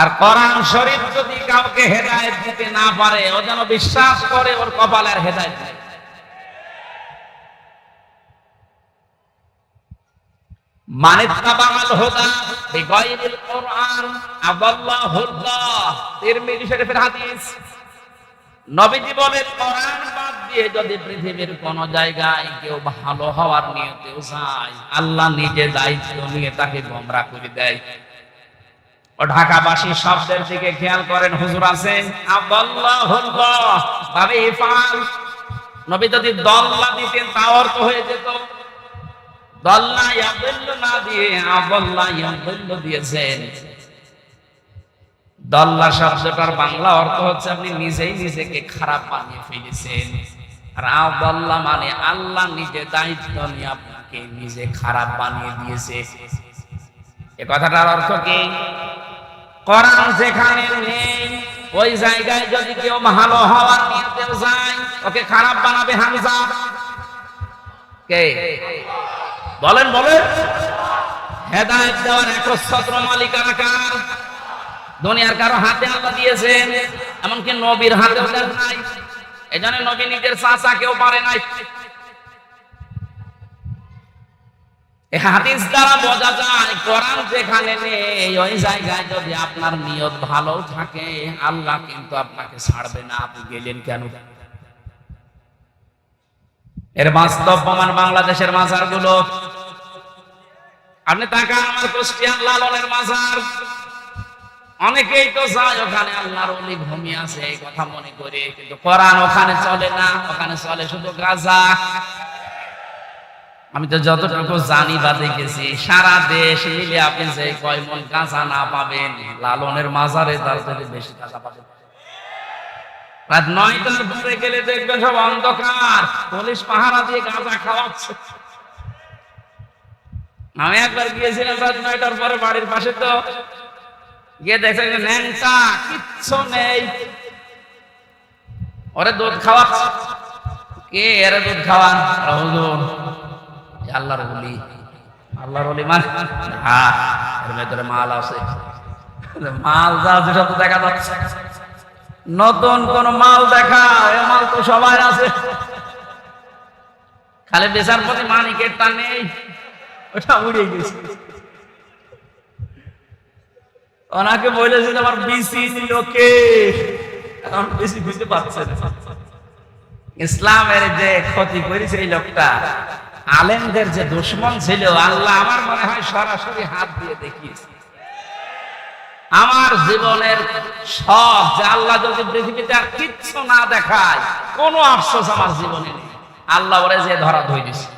আর কোরআন শরীফ যদি কাউকে হেদায়েত দিতে না পারে, ও যেন বিশ্বাস করে ওর কপালের হেদায়েত নেই। মান ইত্তাবাআল হুদা বিগাইরিল কোরআন আদাল্লাহুল্লাহ। তিরমিজি শরীফের হাদিস। নবীজি বলেন কোরআন বাদ দিয়ে যদি পৃথিবীর কোন জায়গায় কেউ ভালো হওয়ার নিয়তেও যায়, আল্লাহ নিজে দায়িত্ব নিয়ে তাকে গোমরাহ করে দেয়। ও ঢাকাবাসী শব্দের দিকে খেয়াল করেন, হুজুর আছেন আদাল্লাহুল্লাহ ভাবে ইফাল। নবী যদি দল্লা দিতেন তা অর্থ হয়ে যেত। দল্লা ইয়াদুল্লু না দিয়ে আদাল্লা ইয়াদুল্লু দিয়েছেন। দল্লা শব্দটার বাংলা অর্থ হচ্ছে আপনি নিজেই নিজেকে খারাপ বানিয়ে ফেলেছেন। আর আদাল্লা মানে আল্লাহ নিজে দায়িত্ব নিয়ে আপনাকে নিজে খারাপ বানিয়ে দিয়েছে। এ কথাটার অর্থ কি? কোরআন যেখানে নেই ওই জায়গায় যদি কেউ ভালো হওয়ার নিয়তেও যায়, ওকে খারাপ বানাবে হামজা কে? বলেন বলেন। হেদায়েত দেওয়ার একচ্ছত্র মালিকানা কার? দুনিয়ার কারো হাতে আল্লাহ দিয়েছেন, এমনকি নবীর হাতেও দেন নাই। এজন্য নবী নিজের চাচা কেউ পারে নাই। এই হাদিস দ্বারা বোঝা যায় কোরআন যেখানে নেই ওই জায়গায় যদি আপনার নিয়ত ভালো থাকে আল্লাহ কিন্তু আপনাকে ছাড়বে না। আপনি গেলেন কেন? এর বাস্তব প্রমাণ বাংলাদেশের মাজারগুলো। আপনি তাকান আমার কুষ্টিয়ার লালনের মাজার, অনেকেই তো যায় ওখানে আল্লাহর ওলি ঘুমিয়ে আছে এই কথা মনে করে, কিন্তু কোরআন ওখানে চলে না, ওখানে চলে শুধু গাঁজা। আমি তো যতটুকু জানি বা দেখেছি সারা দেশ মিলে আপনি যে কয় মন গাঁজা না পাবেন, লালনের মাজারে তার থেকে বেশি গাঁজা পাবেন। রাত 9টার পরে গেলে দেখবেন সব অন্ধকার, পুলিশ পাহারা দিয়ে গাঁজা খাওয়াচ্ছে। আমি একবার গিয়েছিলাম রাত 9টার পরে বাড়ির পাশে, তো গিয়ে দেখছে ন্যাংটা কিচ্ছু নেই, ওরে দুধ খাওয়াচ্ছে। কে এরে দুধ খাওয়ান? হুজুর আল্লাহর ওলি। আল্লাহর ওলি মানে হ্যাঁ, এর ভেতরে মাল আছে। মাল যা সব দেখা যাচ্ছে, নতুন কোন মাল দেখা? এ মাল তো সবাই আছে, খালি বেচার প্রতি মানিকেরটা নেই, ওটা উড়ে গেছে। ওনাকে বলেছিল আমার বিসি নিল কে, এখন বেশি বুঝতে পারছে না। ইসলামের যে ক্ষতি করেছে এই লোকটা, আলেমদের যে দুশ্মন ছিল, আল্লাহ আমার মনে হয় সরাসরি হাত দিয়ে দেখিয়েছে। আমার জীবনের সব যে আল্লাহ যদি পৃথিবীতে আর কিচ্ছু না দেখায়, কোনো আফসোস আমার জীবনে নেই। আল্লাহ ওরে যে ধরা ধরে দিছে।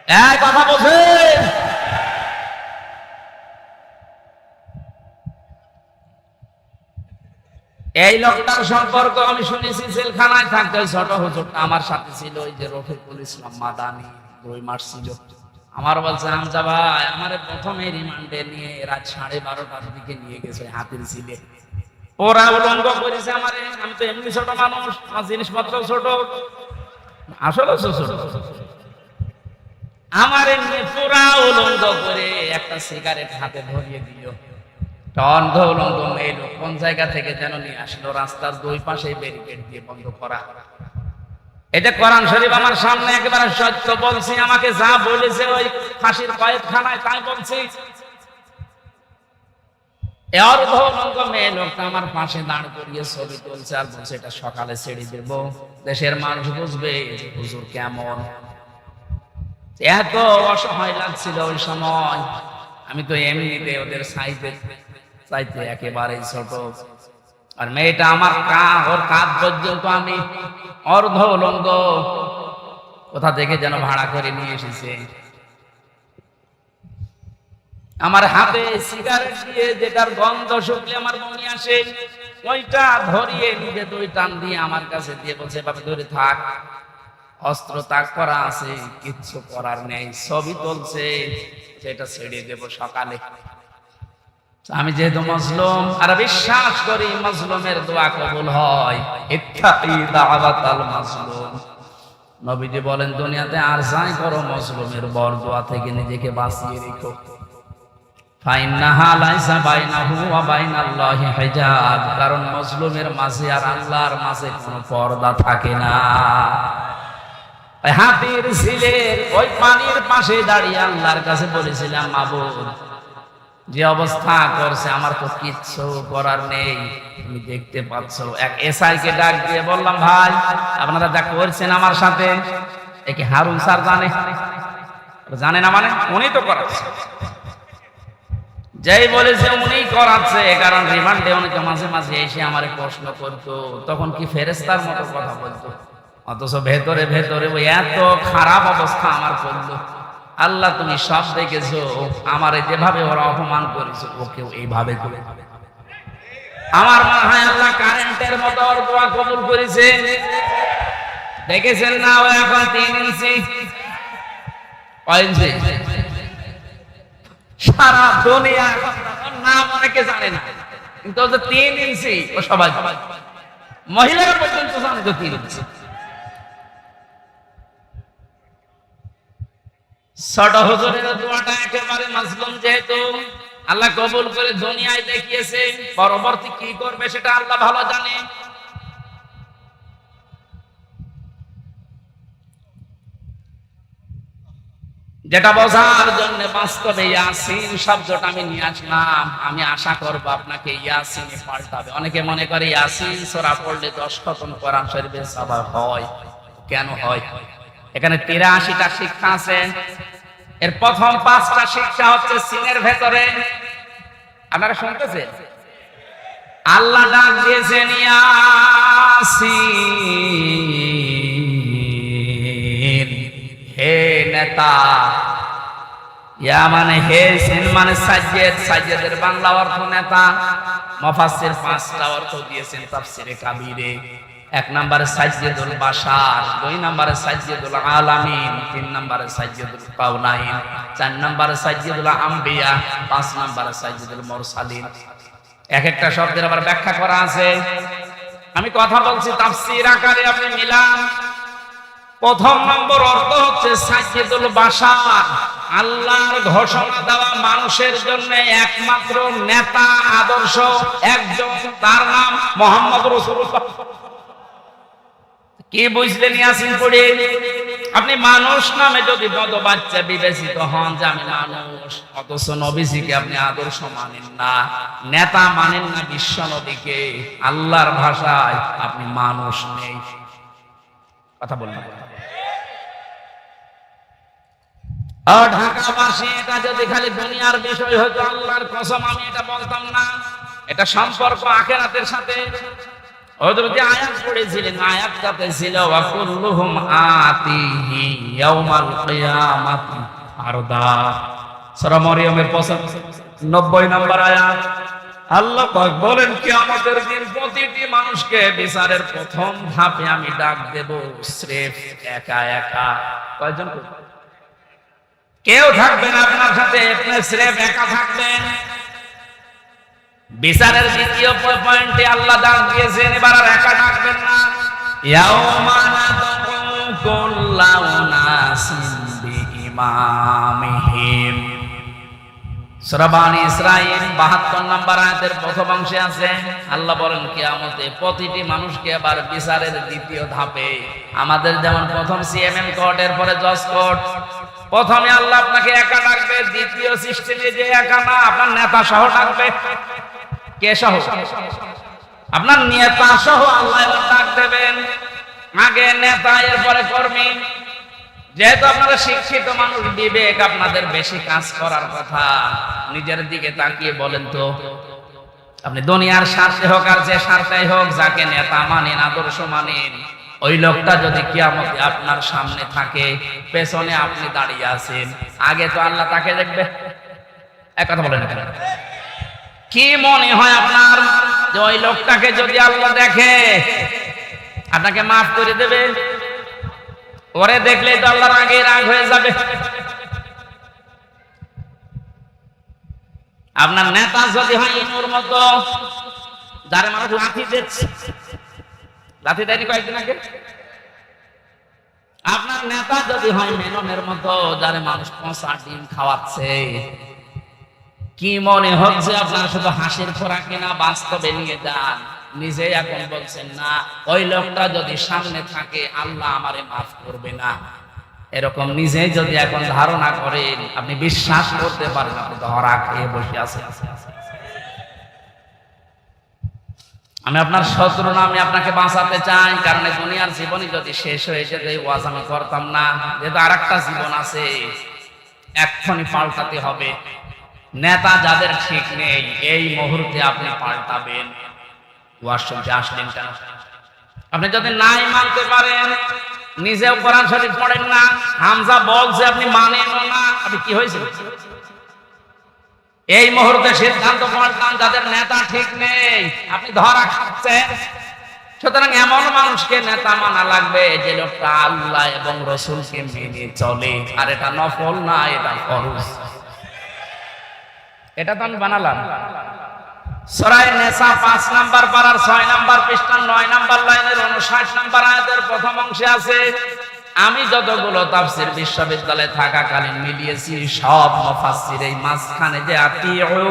এই কথা বলছেন? এই লোকটার সম্পর্ক আমি শুনেছি জেলখানায় থাকতে ছোট হুজুরটা আমার সাথে ছিল, ওই যে রফিকুল ইসলাম মাদানি, 2 মাস ছিল। আমার বলছে হামজা ভাই আমারে প্রথমে রিমান্ডে নিয়ে রাত 12:30টার দিকে নিয়ে গেছে হাতির ঝিলে। ওরা উলঙ্গ করেছে আমারে, আমি তো এমনি ছোট মানুষ, আমার জিনিসপত্র ছোট, আসলে ছোট। আমারে নিয়ে পুরা উলঙ্গ করে একটা সিগারেট হাতে ধরিয়ে দিল। অন্ধ উলঙ্গ মেয়ে লোক কোন জায়গা থেকে যেন নিয়ে আসলো, রাস্তার 2 পাশে ব্যারিকেড দিয়ে বন্ধ করা। এটা কোরআন শরীফ আমার সামনে একেবারে সত্য বলছি, আমাকে যা বলেছে ওই ফাঁসির কয়েদখানায় তাই বলছি। অর্ধ উলঙ্গ মেয়ে লোকটা আমার পাশে দাঁড় করিয়ে ছবি তুলছে আর বলছে এটা সকালে ছেড়ে দেব, দেশের মানুষ বুঝবে হুজুর কেমন। এত অসহায় লাগছিল ওই সময়, আমি তো এমনিতে ওদের চাইতে একেবারে ছোট, আর মেয়েটা আমার ওর কাঁধ পর্যন্ত আমি অর্ধ উলঙ্গ, কোথা থেকে যেন ভাড়া করে নিয়ে এসেছে। আমার হাতে সিগারেট দিয়ে যেটার গন্ধ শুকলে আমার বমি আসে, ওইটা ধরিয়ে নিজে 2 টান দিয়ে আমার কাছে দিয়ে বলছে এভাবে ধরে থাক, অস্ত্র তাক করা আছে, কিচ্ছু করার নেই। ছবি তুলছে, সেটা ছেড়ে দেব সকালে। আমি যেহেতু মজলুম আর বিশ্বাস করি মজলুমের দোয়া কবুল হয়, ইত্তাকি দাওয়াতাল মাজলুম। নবীজি বলেন দুনিয়াতে আর যাই করো মজলুমের বরদোয়া থেকে নিজেকে বাঁচিয়ে রেখো। ফাইন্নাহা লাইসা বাইনাহু ওয়া বাইনাল্লাহি হিজাব, কারণ মজলুমের মাঝে আর আল্লাহর মাঝে কোনো পর্দা থাকে না। হাতির ঝিলের ওই পানির পাশে দাঁড়িয়ে আল্লাহর কাছে বলেছিলাম মাবুদ যে অবস্থা করছে আমার তো কিচ্ছু করার নেই, তুমি দেখতে পাচ্ছ। এক এসআই কে ডাক দিয়ে বললাম ভাই আপনারা যা করছেন আমার সাথে, একে হারুন স্যার জানে না? মানে উনি তো করাচ্ছে, যেই বলেছে উনি করাচ্ছে, কারণ রিমান্ডে অনেকে মাঝে মাঝে এসে আমার প্রশ্ন করতো, তখন কি ফেরেশতার মতো কথা বলতো, অথচ ভেতরে ভেতরে ওই এত খারাপ অবস্থা আমার করলো। আল্লাহ তুমি সব দেখেছো, আমারে যেভাবে ওরা অপমান করেছে ওকেও এইভাবে করে। আমার মনে হয় আল্লাহ কারেন্টের মতো ওর দোয়া কবুল করেছে। দেখেছেন না ও এখন 3 ইঞ্চি, কয় ইঞ্চি? সারা দুনিয়া এখন ওর নাম অনেকে জানে না, কিন্তু ও যে 3 ইঞ্চি ও সবাই জানে। মহিলারা পর্যন্ত জানে যে 3 ইঞ্চি। ছোট হুজুরের দোয়াটা একেবারে মাজলুম, যেহেতু আল্লাহ কবুল করে দুনিয়ায় দেখিয়েছে, পরবর্তী কি করবে সেটা আল্লাহ ভালো জানে। যেটা বোঝার জন্য বাস্তবে ইয়াসিন শব্দটা আমি নিয়ে আসলাম, আমি আশা করব আপনাকে ইয়াসিনে পাল্টাবে। অনেকে মনে করে ইয়াসিন সূরা পড়লে 10 খতম কোরআন শরীফের সওয়াব হয়। কেন হয়? এখানে 83টা শিক্ষা আছে। এর প্রথম 5টা শিক্ষা হচ্ছে সিনের ভেতরে। আপনারা শুনতেছেন? আল্লাহ ডাক দিয়েছেন ইয়াসিন, হে নেতা। ইয়া মানে হে, সিন মানে সাজ্জেদ, সাজ্জেদের বাংলা অর্থ নেতা। মুফাসসির 5টা অর্থ দিয়েছেন তাফসিরে কাবীরে। 1 নম্বরে সাজ্জেদুল বাশার, 2 নম্বরে সাজ্জেদুল আলামিন, 3 নম্বরে সাজ্জেদুল কাউনাইন, 4 নম্বরে সাজ্জেদুল আম্বিয়া, 5 নম্বরে সাজ্জেদুল মুরসালিন। এক একটা শব্দের আবার ব্যাখ্যা করা আছে। আমি কথা বলছি তাফসীর আকারে, আপনি মিলান। প্রথম নম্বর অর্থ হচ্ছে সাজ্জেদুল বাশার, আল্লাহর ঘোষণা দেওয়া মানুষের জন্য একমাত্র নেতা, আদর্শ একজন, তার নাম মুহাম্মদ রাসূলুল্লাহ। কি বুঝলেন ইয়াসিন পড়ে? আপনি মানুষ নামে যদি বদ বাচ্চা বিবেচিত হন যে আমি মানুষ, অথচ নবীজিকে আপনি আদর্শ মানেন না, নেতা মানেন না, বিশ্ব নবীকে, আল্লাহর ভাষায় আপনি মানুষ নেই। কথা বললাম। আর ঢাকাবাসী, এটা যদি খালি দুনিয়ার বিষয় হতো, আল্লাহর কসম আমি এটা বলতাম না। এটা সম্পর্ক আখিরাতের সাথে। হযরত আয়াত পড়েছিলেন, আয়াতটাতে ছিল ওয়া কুল্লুহুম আতিহি ইয়াউমাল কিয়ামাতি আরদা। সূরা মরিয়মের 95 নম্বর আয়াত। আল্লাহ পাক বলেন কিয়ামতের দিন প্রতিটি মানুষকে বিচারের প্রথম ধাপে আমি ডাক দেব স্রেফ একা একা। কয়জন? কেউ থাকবে না আপনার সাথে, আপনি স্রেফ একা থাকবেন। বিচারের দ্বিতীয় পয়েন্টে আল্লাহ ডাক দিয়েছেন, এবার আর একা ডাকবেন না। ইয়াউমা নাদউ কুল্লা উনাসিন বিইমামিহিম। সূরা বানী ইসরাঈল 72 নম্বর আয়াতের প্রথম অংশে আছে, আল্লাহ বলেন কিয়ামতে প্রতিটি মানুষকে এবার বিচারের দ্বিতীয় ধাপে, আমাদের যেমন প্রথম সিএমএম কোর্ট, এরপরে জজ কোর্ট, প্রথমে আল্লাহ আপনাকে একা ডাকবে, দ্বিতীয় সিস্টেমে যে একা না, আপনার নেতা সহ ডাকবে। কে সহ? আপনার নেতা সহ আল্লাহ ডাক দেবেন। আগে নেতা, এরপরে কর্মী। যেহেতু আপনারা শিক্ষিত মানুষ, বিবেক আপনাদের বেশি কাজ করার কথা। নিজের দিকে তাকিয়ে বলেন তো, আপনি দুনিয়ার স্বার্থে হোক আর যে স্বার্থেই হোক, যাকে নেতা মানেন, আদর্শ মানেন, ওই লোকটা যদি কিয়ামতে আপনার সামনে থাকে, পেছনে আপনি দাঁড়িয়ে আছেন, আগে তো আল্লাহ তাকে দেখবে। এক কথা বলেন কেন? কি মনে হয় আপনার যে ওই লোকটাকে যদি আল্লাহ দেখে আপনাকে মাফ করে দেবে? ওরে দেখলেই তো আল্লাহর আগে রাগ হয়ে যাবে। আপনার নেতা যদি হয় ইনুর মতো, যারে মানুষ লাথি দিচ্ছে, লাথি দেয়নি কয়েকদিন আগে? আপনার নেতা যদি হয় মেননের মতো, যারে মানুষ পচা ডিম খাওয়াচ্ছে, কি মনে হচ্ছে আপনার শুধু হাসির খোরাক কিনা, বাস্তবে নিয়ে যান। নিজে এখন বলছেন না, ওই লোকটা যদি সামনে থাকে আল্লাহ আমারে মাফ করবে না, এরকম নিজেই যদি এখন ধারণা করেন, আপনি বিশ্বাস করতে পারেন আপনি ধরা খেয়ে বসে আছেন। আমি আপনার শত্রু না, আমি আপনাকে বাঁচাতে চাই। কারণ দুনিয়ার জীবনই যদি শেষ হয়ে যেত, এই ওয়াজ আমি করতাম না। যেহেতু আরেকটা জীবন আছে, এক্ষুনি পাল্টাতে হবে। নেতা যাদের ঠিক নেই, এই মুহূর্তে আপনি পাল্টাবেন। ওয়াজ শুনতে আসলেন কেন? আপনি যদি নাই মানতে পারেন, নিজেও কোরআন শরীফ পড়েন না, হামজা বলছে আপনি মানেন না, আপনি কি হয়েছে? এই মুহূর্তে সিদ্ধান্ত পাল্টান। যাদের নেতা ঠিক নেই, আপনি ধরা খাচ্ছেন, সুতরাং এমন মানুষকে নেতা মানা লাগবে যে লোকটা আল্লাহ এবং রসুলকে মেনে চলে, আর এটা নফল না, এটা ফরজ। এটা তো আমি বানালাম। সূরা নিসা 5 নাম্বার পারার 6 নাম্বার পৃষ্ঠা 9 নাম্বার লাইনের 59 নাম্বার আয়াতের প্রথম অংশে আছে। আমি যতগুলো তাফসীর বিশ্ববিদ্যালয়ে থাকাকালীন মিলিয়েছি, সব মুফাসসির এই মাঝখানে যে আতিউ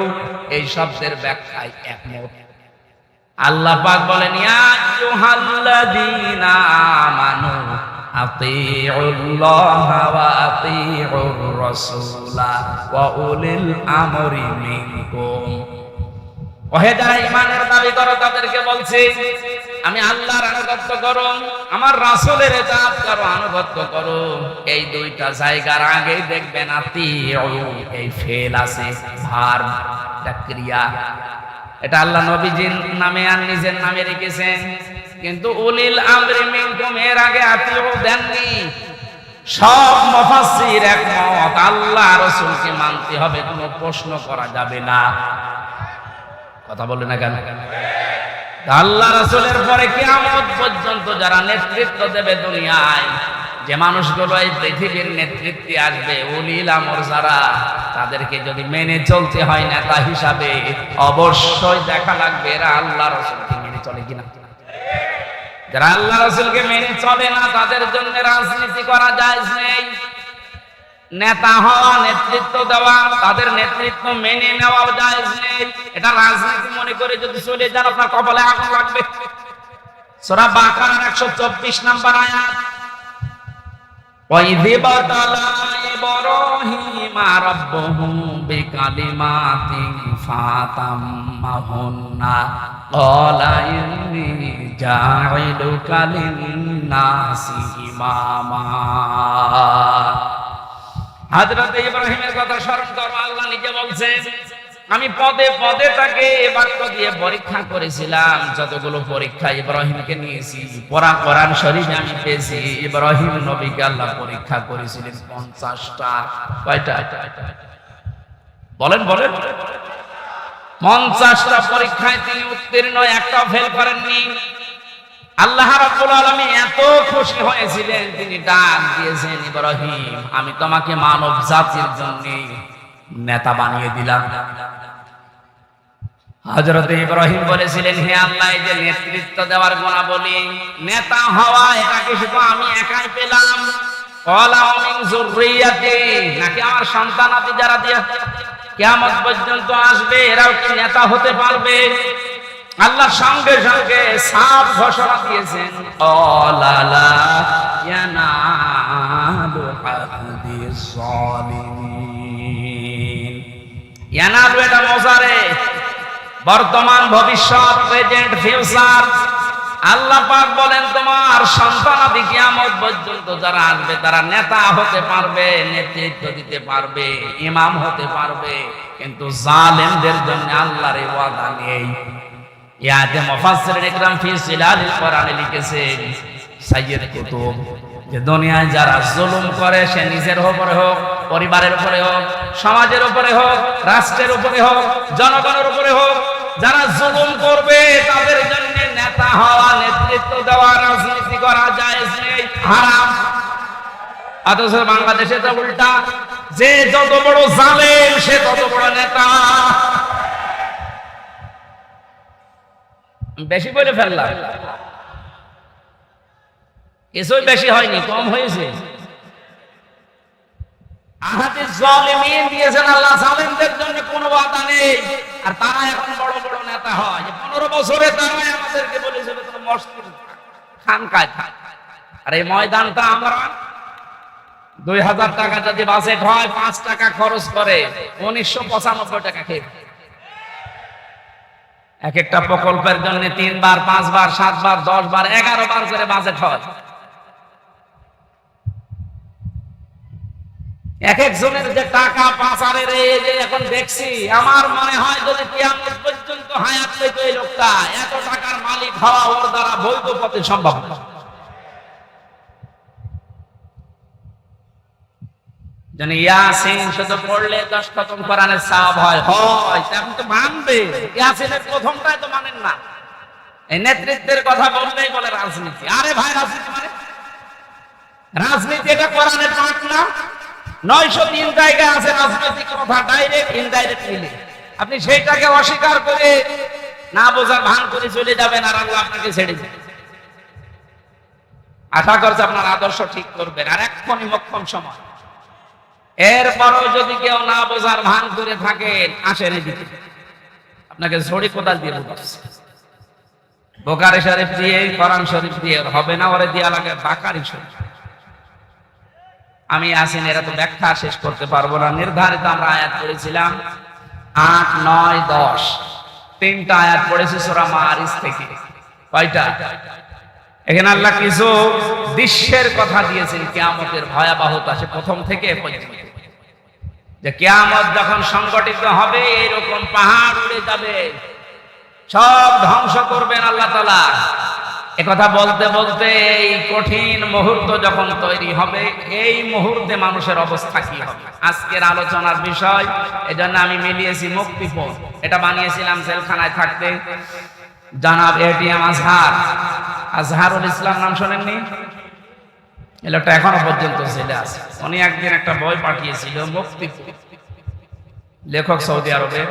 এই শব্দের ব্যাখ্যায় একমত। আল্লাহ পাক বলেন, ইয়া আইয়ুহাল্লাযীনা আমানু আতিউল্লাহা ওয়া আতিউর রাসূলা ওয়া উলিল আমরি মিনকুম। ওহে যারা ঈমানের দাবি করো তাদেরকে বলছি, আমি আল্লাহর আনুগত্য করো, আমার রাসূলের ইতাআত করো, আনুগত্য করো। এই দুইটা জায়গার আগেই দেখবেন আতিউ এই ফেল আছে, ভার্ব, এটা ক্রিয়া। এটা আল্লাহ নবীজির নামে আর নিজের নামে রেখেছেন, কিন্তু উলিল আমরি মিনকুম এর আগে আতিউ দেননি। সব মুফাসসির একমত, আল্লাহ রাসূলকে মানতে হবে, কোনো প্রশ্ন করা যাবে না। কথা বলে না কেন? আল্লাহ রাসূলের পরে কিয়ামত পর্যন্ত যারা নেতৃত্ব দেবে দুনিয়ায়, যে মানুষগুলো এই পৃথিবীর নেতৃত্বে আসবে, উলিল আমর যারা, তাদেরকে যদি মেনে চলতে হয় নেতা হিসাবে, অবশ্যই দেখা লাগবে এরা আল্লাহ রাসূলকে মেনে চলে কিনা। যারা আল্লাহ রাসূলকে মেনে চলে না, তাদের জন্য রাজনীতি করা জায়েজ নেই। নেতা হওয়া, নেতৃত্ব দেওয়া, তাদের নেতৃত্ব মেনে নেওয়া জায়েজ নেই। এটা রাজনীতি মনে করে যদি চলে যান, আপনার কপালে আগুন লাগবে। সূরা বাকারার 124 নাম্বার আয়াত, وَإِذِ ابْتَلَى إِبْرَاهِيمَ رَبُّهُ بِكَلِمَاتٍ فَأَتَمَّهُنَّ قَالَ إِنِّي جَاعِلُكَ لِلنَّاسِ إِمَامًا। হযরত ইব্রাহিমের কথা স্মরণ করো, আল্লাহ নিজে বলছেন, আমি পদে পদে তাকে বাক্য দিয়ে পরীক্ষা করেছিলাম। যতগুলো পরীক্ষা ইব্রাহিমকে নিয়েছি, কোরআন শরীফে আমি পেয়েছি ইব্রাহিম নবীকে আল্লাহ পরীক্ষা করেছিলেন 50টা। কয়টা? বলেন বলেন। 50টা পরীক্ষায় তিনি উত্তীর্ণ, একটাও ফেল করেননি। আল্লাহ রাব্বুল আলামিন এত খুশি হয়েছিলেন, তিনি ডাক দিয়েছেন, ইব্রাহিম আমি তোমাকে মানব জাতির জন্য নেতা বানিয়ে দিলাম। হযরত ইব্রাহিম বলেছিলেন, হে আল্লাহ, এই যে নেতৃত্ব দেওয়ার গুণাবলী, নেতা হওয়া, এটা কি শুধু আমি একাই পেলাম? ক্বালা মিন যুররিয়াতি, নাকি আমার সন্তানাদি যারা দিয়ে কিয়ামত পর্যন্ত আসবে এরাও কি নেতা হতে পারবে? আল্লাহ সঙ্গে সঙ্গে সাফ ঘোষণা দিয়েছেন, ক্বালা লা ইয়ানালু আহদিস যালিমিন। ইয়ানালু এটা মুজারে, বর্তমান, ভবিষ্যৎ, প্রেজেন্ট, ফিউচার। আল্লাহ পাক বলেন, তোমার সন্তানাদি কিয়ামত পর্যন্ত যারা আসবে তারা নেতা হতে পারবে, নেতৃত্ব দিতে পারবে, ইমাম হতে পারবে, কিন্তু জালেমদের জন্য আল্লাহর এই ওয়াদা নেই। ইয়াতে মুফাসসিরিন ইকরাম ফি সিলালিল কোরআনে লিখেছেন সাইয়্যিদ কুতুব, যে দুনিয়ায় যারা জুলুম করে, সে নিজের উপরে হোক, পরিবারের উপরে হোক, সমাজের উপরে হোক, রাষ্ট্রের উপরে হোক, জনগণের উপরে হোক, যারা জুলুম করবে তাদের জন্য নেতা হওয়া, নেতৃত্ব দেওয়া, রাজনীতি করা জায়েজ নেই, হারাম। অথচ বাংলাদেশে তো উল্টা, যে যত বড় জালেম সে তত বড় নেতা। বেশি বলে ফেললাম, কিছুই বেশি হয়নি, কম হয়েছে। আহাদিস জালিমিন দিয়েছেন আল্লাহ, জালেমদের জন্য কোনো ওয়াদা নেই, আর তারা এখন বড় বড় নেতা হয়। 15 বছরে তারাই আমাদেরকে বলেছিল তোমরা মসজিদ খানকায় থাক, আর এই ময়দানটা আমরা 2000 টাকা যদি বাজেট হয়, 5 টাকা খরচ করে 1995 টাকা খেয়ে। এক একটা প্রকল্পের জন্য 3 বার, 5 বার, 7 বার, 10 বার, 11 বার করে বাজেট হয়। এক একজনের যে টাকা পাচারের এই যে এখন দেখছি, আমার মনে হয় যদি কিয়ামত পর্যন্ত হায়াত পেত এই লোকটা, এত টাকার মালিক হওয়া ওর দ্বারা বৈধ পথে সম্ভব না। জানি ইয়াসিন শুধু পড়লে 10 খতম কোরআনের সওয়াব হয়, হয় আপনি তো মানবে। ইয়াসিনের প্রথমটাই তো মানেন না, এই নেতৃত্বের কথা বললেই বলে রাজনীতি। আরে ভাই, রাজনীতি মানে রাজনীতি এটা কোরআনের পাঠ না। 903 জায়গায় আছে রাজনৈতিক কথা, ডাইরেক্ট ইনডাইরেক্ট মিলে। আপনি সেইটাকে অস্বীকার করে না বোঝার ভান করে চলে যাবেন, আর আল্লাহ আপনাকে ছেড়ে দেবে। আশা করছি আপনার আদর্শ ঠিক করবেন, আর এক্ষুনি মোক্ষম সময়। এরপরও যদি কেউ না বোঝার ভান করে থাকেন, আসেন এদিকে, আপনাকে ছড়ি কোদাল দিয়ে বোঝাচ্ছে। বোকারি শরীফ দিয়ে, কোরআন শরীফ দিয়ে হবে না, ওরে দিয়া লাগে বাকারি শরীফ। আমি আসেন, এরা তো ব্যাখ্যা শেষ করতে পারবো না। নির্ধারিত আমরা আয়াত পড়েছিলাম 8, 9, 10, 3টা আয়াত পড়েছি সূরা মারিজ থেকে। কয়টা? এখানে আল্লাহ কিছু দৃশ্যের কথা দিয়েছেন, কিয়ামতের ভয়াবহতা, সে প্রথম থেকে পর্যন্ত। যে কিয়ামত যখন সংগঠিত হবে, এরকম পাহাড় উড়ে যাবে, সব ধ্বংস করবেন আল্লাহ তাআলা। একথা বলতে বলতে এই কঠিন মুহূর্ত যখন তৈরি হবে, এই মুহূর্তে মানুষের অবস্থা কি হবে আজকের আলোচনার বিষয়। এজন্য আমি মিলিয়েছি মুক্তিপণ। এটা বানিয়েছিলাম জেলখানায় থাকতে। জনাব এটিএম আজহারুল ইসলাম, নাম শোনেননি? এই লোকটা এখনো পর্যন্ত জেলে আছে। উনি একদিন একটা বই পাঠিয়েছিল, মুক্তিপণ, লেখক সৌদি আরবে।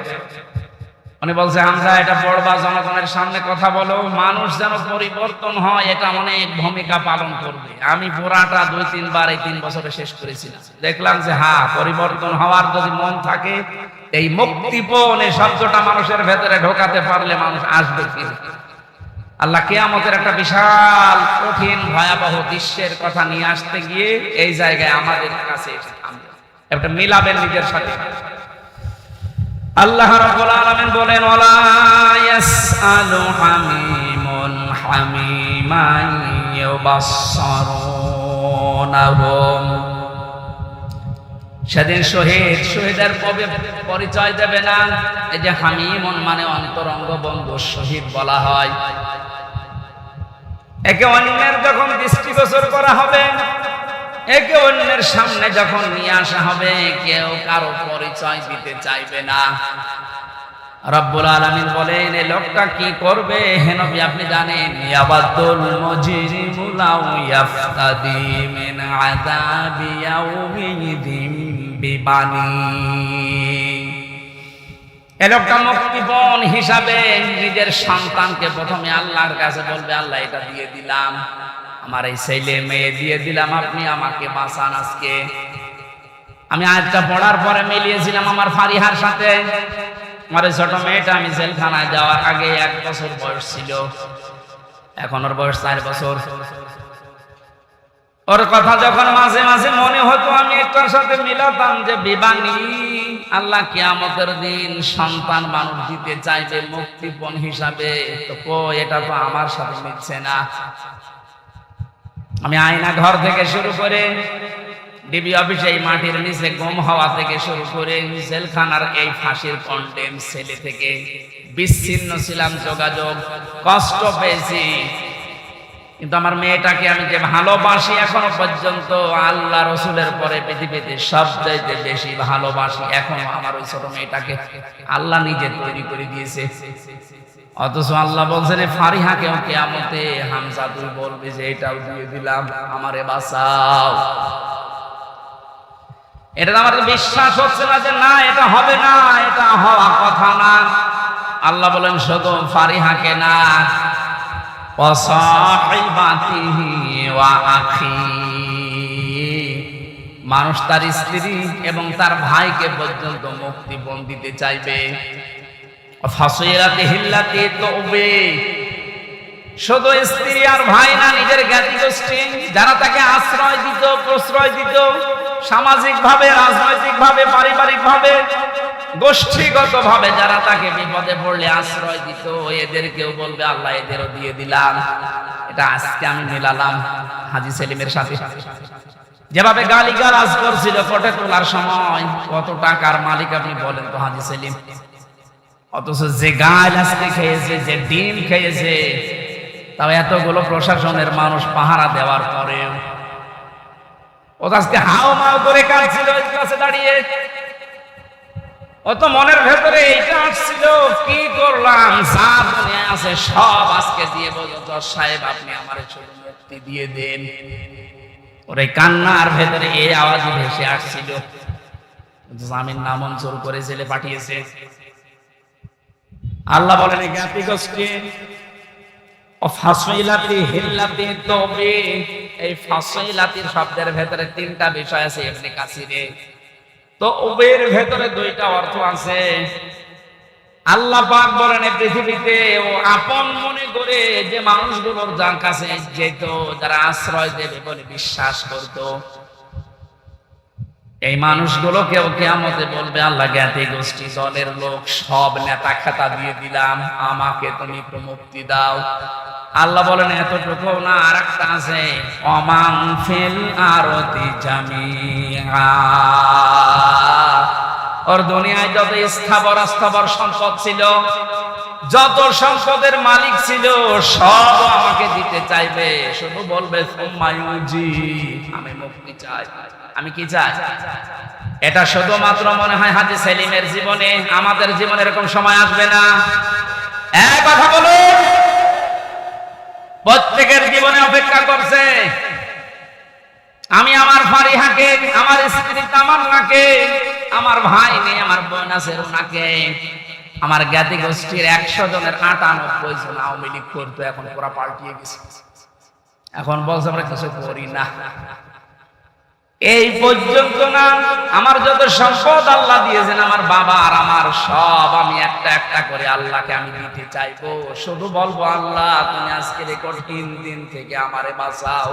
উনি বলছে, হামজা এটা পড়বা, জনগণের সামনে কথা বলো, মানুষ যেন পরিবর্তন হয়, এটা অনেক ভূমিকা পালন করবে। আমি পুরাটা 2-3 বার এই 3 বছরে শেষ করেছিলাম। দেখলাম যে হ্যাঁ, পরিবর্তন হওয়ার যদি মন থাকে, এই মুক্তিপণ এই শব্দটা মানুষের ভেতরে ঢোকাতে পারলে মানুষ আসবে ফিরে। আল্লাহ কিয়ামতের একটা বিশাল কঠিন ভয়াবহ দৃশ্যের কথা নিয়ে আসতে গিয়ে এই জায়গায় আমাদের কাছে এসে থামবে। একটা মিলাবেন নিজের সাথে। আল্লাহ রাব্বুল আলামিন বলেন, ওয়ালা ইয়াসআলু হামিমুন হামিমান ইউবাসসারুনহুম। সেদিন শহীদের পরিচয় দেবে না। এই যে হামিমুন মানে অন্তরঙ্গ বন্ধু, শহীদ বলা হয়। একে অন্যের যখন দৃষ্টিগোচর করা হবে, একে অন্যের সামনে যখন নিয়ে আসা হবে, কেউ কারো পরিচয় দিতে চাইবে না। রব্বুল আলামিন বলেন, এই লোকটা কি করবে হে নবী আপনি জানেন? ইয়াবাদুল মুজরিমু লাউ ইয়াফতাদি মিন আযাবি ইয়াউমিদিন বিবানি। এই লোকটা মুক্তিপণ হিসাবে নিজের সন্তানকে প্রথমে আল্লাহর কাছে বলবে, আল্লাহ এটা দিয়ে দিলাম, আমার এই ছেলে মেয়ে দিয়ে দিলাম, আপনি আমাকে বাঁচান আজকে। আমি আয়াতটা পড়ার পরে মিলিয়েছিলাম আমার ফারিহার সাথে। আমার এই ছোট মেয়েটা আমি জেলখানায় যাওয়ার আগে 1 বছর বয়স ছিল, এখন ওর বয়স 4 বছর। ওর কথা যখন মাঝে মাঝে মনে হতো, আমি একটার সাথে মিলাতাম যে বিবানী, আল্লাহ কিয়ামতের দিন সন্তান মানুষ দিতে চাইবে মুক্তিপণ হিসাবে, তো এটা তো আমার সাথে মিলছে না। আমি আয়না ঘর থেকে শুরু করে ডিবি অফিসে এই মাটির নিচে গুম হওয়া থেকে শুরু করে জেলখানার এই ফাঁসির কন্ডেম ছেলে থেকে বিচ্ছিন্ন ছিলাম, যোগাযোগ কষ্ট পেয়েছি। কিন্তু আমার মেয়েটাকে আমি যে ভালোবাসি, এখনো পর্যন্ত আল্লাহ রসুলের পরে পৃথিবীতে সবচাইতে বেশি ভালোবাসি। এখনো আমার ওই ছোট মেয়েটাকে আল্লাহ নিজে তৈরি করে দিয়েছে। অথচ আল্লাহ বলছেন, ফারিহাকেও কিয়ামতে হামজা তুই বলবি যে এটাও দিয়ে দিলাম, আমারে বাঁচাও। এটা আমার বিশ্বাস হচ্ছে না যে না এটা হবে না, এটা হওয়া কথা না। আল্লাহ বলেন শুধু ফারিহাকে না, মানুষ তার স্ত্রী এবং তার ভাইকে পর্যন্ত মুক্তিপণ দিতে চাইবে। শুধু স্ত্রী আর ভাই না, নিজের জ্ঞাতি গোষ্ঠী যারা তাকে আশ্রয় দিত, প্রশ্রয় দিত, সামাজিক ভাবে, রাজনৈতিক ভাবে, পারিবারিক ভাবে, গোষ্ঠীগত ভাবে যারা তাকে বিপদে পড়লে আশ্রয় দিত, এদেরকেও বলবে আল্লাহ এদেরও দিয়ে দিলাম। এটা আজকে আমি মিলালাম হাজী সেলিমের সাথে। যেভাবে গালিগালাজ করছিল কোটে তোলার সময়, কত টাকার মালিক আপনি বলেন তো হাজী সেলিম। অথচ যে গাল আজকে খেয়েছে, যে ডিম খেয়েছে, তাও এতগুলো প্রশাসনের মানুষ পাহারা দেওয়ার পরেও ও আজকে হাও মাও করে কাঁদছিল ওই ক্লাসে দাঁড়িয়ে। ও তো মনের ভেতরে এইটা আসছিল, কি করলাম, যা দুনিয়া আছে সব আজকে দিয়ে বলতো জজ সাহেব আপনি আমার শুধু মুক্তি দিয়ে দেন। ওরে কান্নার ভেতরে এই আওয়াজ ভেসে আসছিল। জামিন নামঞ্জুর করে জেলে পাঠিয়েছে। আল্লাহ বলেন জ্ঞাতি গোষ্ঠী ও ফাসইলাতি হিল্লাতি তবে, এই ফাসইলাতির শব্দের ভেতরে তিনটা বিষয় আছে ইবনে কাসিরে। তো ওবের ভেতরে দুইটা অর্থ আছে। আল্লাহ পাক বলেন এই পৃথিবীতে ও আপন মনে করে যে মানুষগুলোর যার কাছে যেত, যারা আশ্রয় দেবে বলে বিশ্বাস করত, এই মানুষগুলোকেও কিয়ামতে বলবে আল্লাহ জ্ঞাতি গোষ্ঠী দলের লোক সব নেতা খাতা দিয়ে দিলাম, আমাকে তুমি মুক্তি দাও। আল্লাহ বলেন এতটুকু না, আর একটা আছে অমান ফিল আরতি জামিআ, ওর দুনিয়ায় যত স্থাবর সম্পদ ছিল, যত সম্পদের মালিক ছিল, সব আমাকে দিতে চাইবে, শুধু বলবে সুম্মায়ুজি, আমি মুক্তি চাই। আমি কি চাই? এটা শুধুমাত্র মনে হয় হাজী সেলিমের জীবনে, আমাদের জীবনে এরকম সময় আসবে না। এক কথা বলুন, প্রত্যেকের জীবনে অপেক্ষা করছে। আমি আমার ফারিহাকে, আমার স্ত্রী তামান্নাকে, আমার ভাই নেই, আমার বোন আছে রুনাকে, আমার জ্ঞাতি গোষ্ঠীর 100 জনের 98 জন আওয়ামী লীগ করতো, এখন পুরা পাল্টিয়ে গেছে। এখন বলছে আমরা কিছু করি না। এই পর্যন্ত না, আমার যত সম্পদ আল্লাহ দিয়েছেন আমার বাবা আর আমার, সব আমি একটা একটা করে আল্লাহকে আমি দিতে চাইবো। শুধু বলবো আল্লাহ তুমি আজকে কঠিন দিন থেকে আমারে বাঁচাও।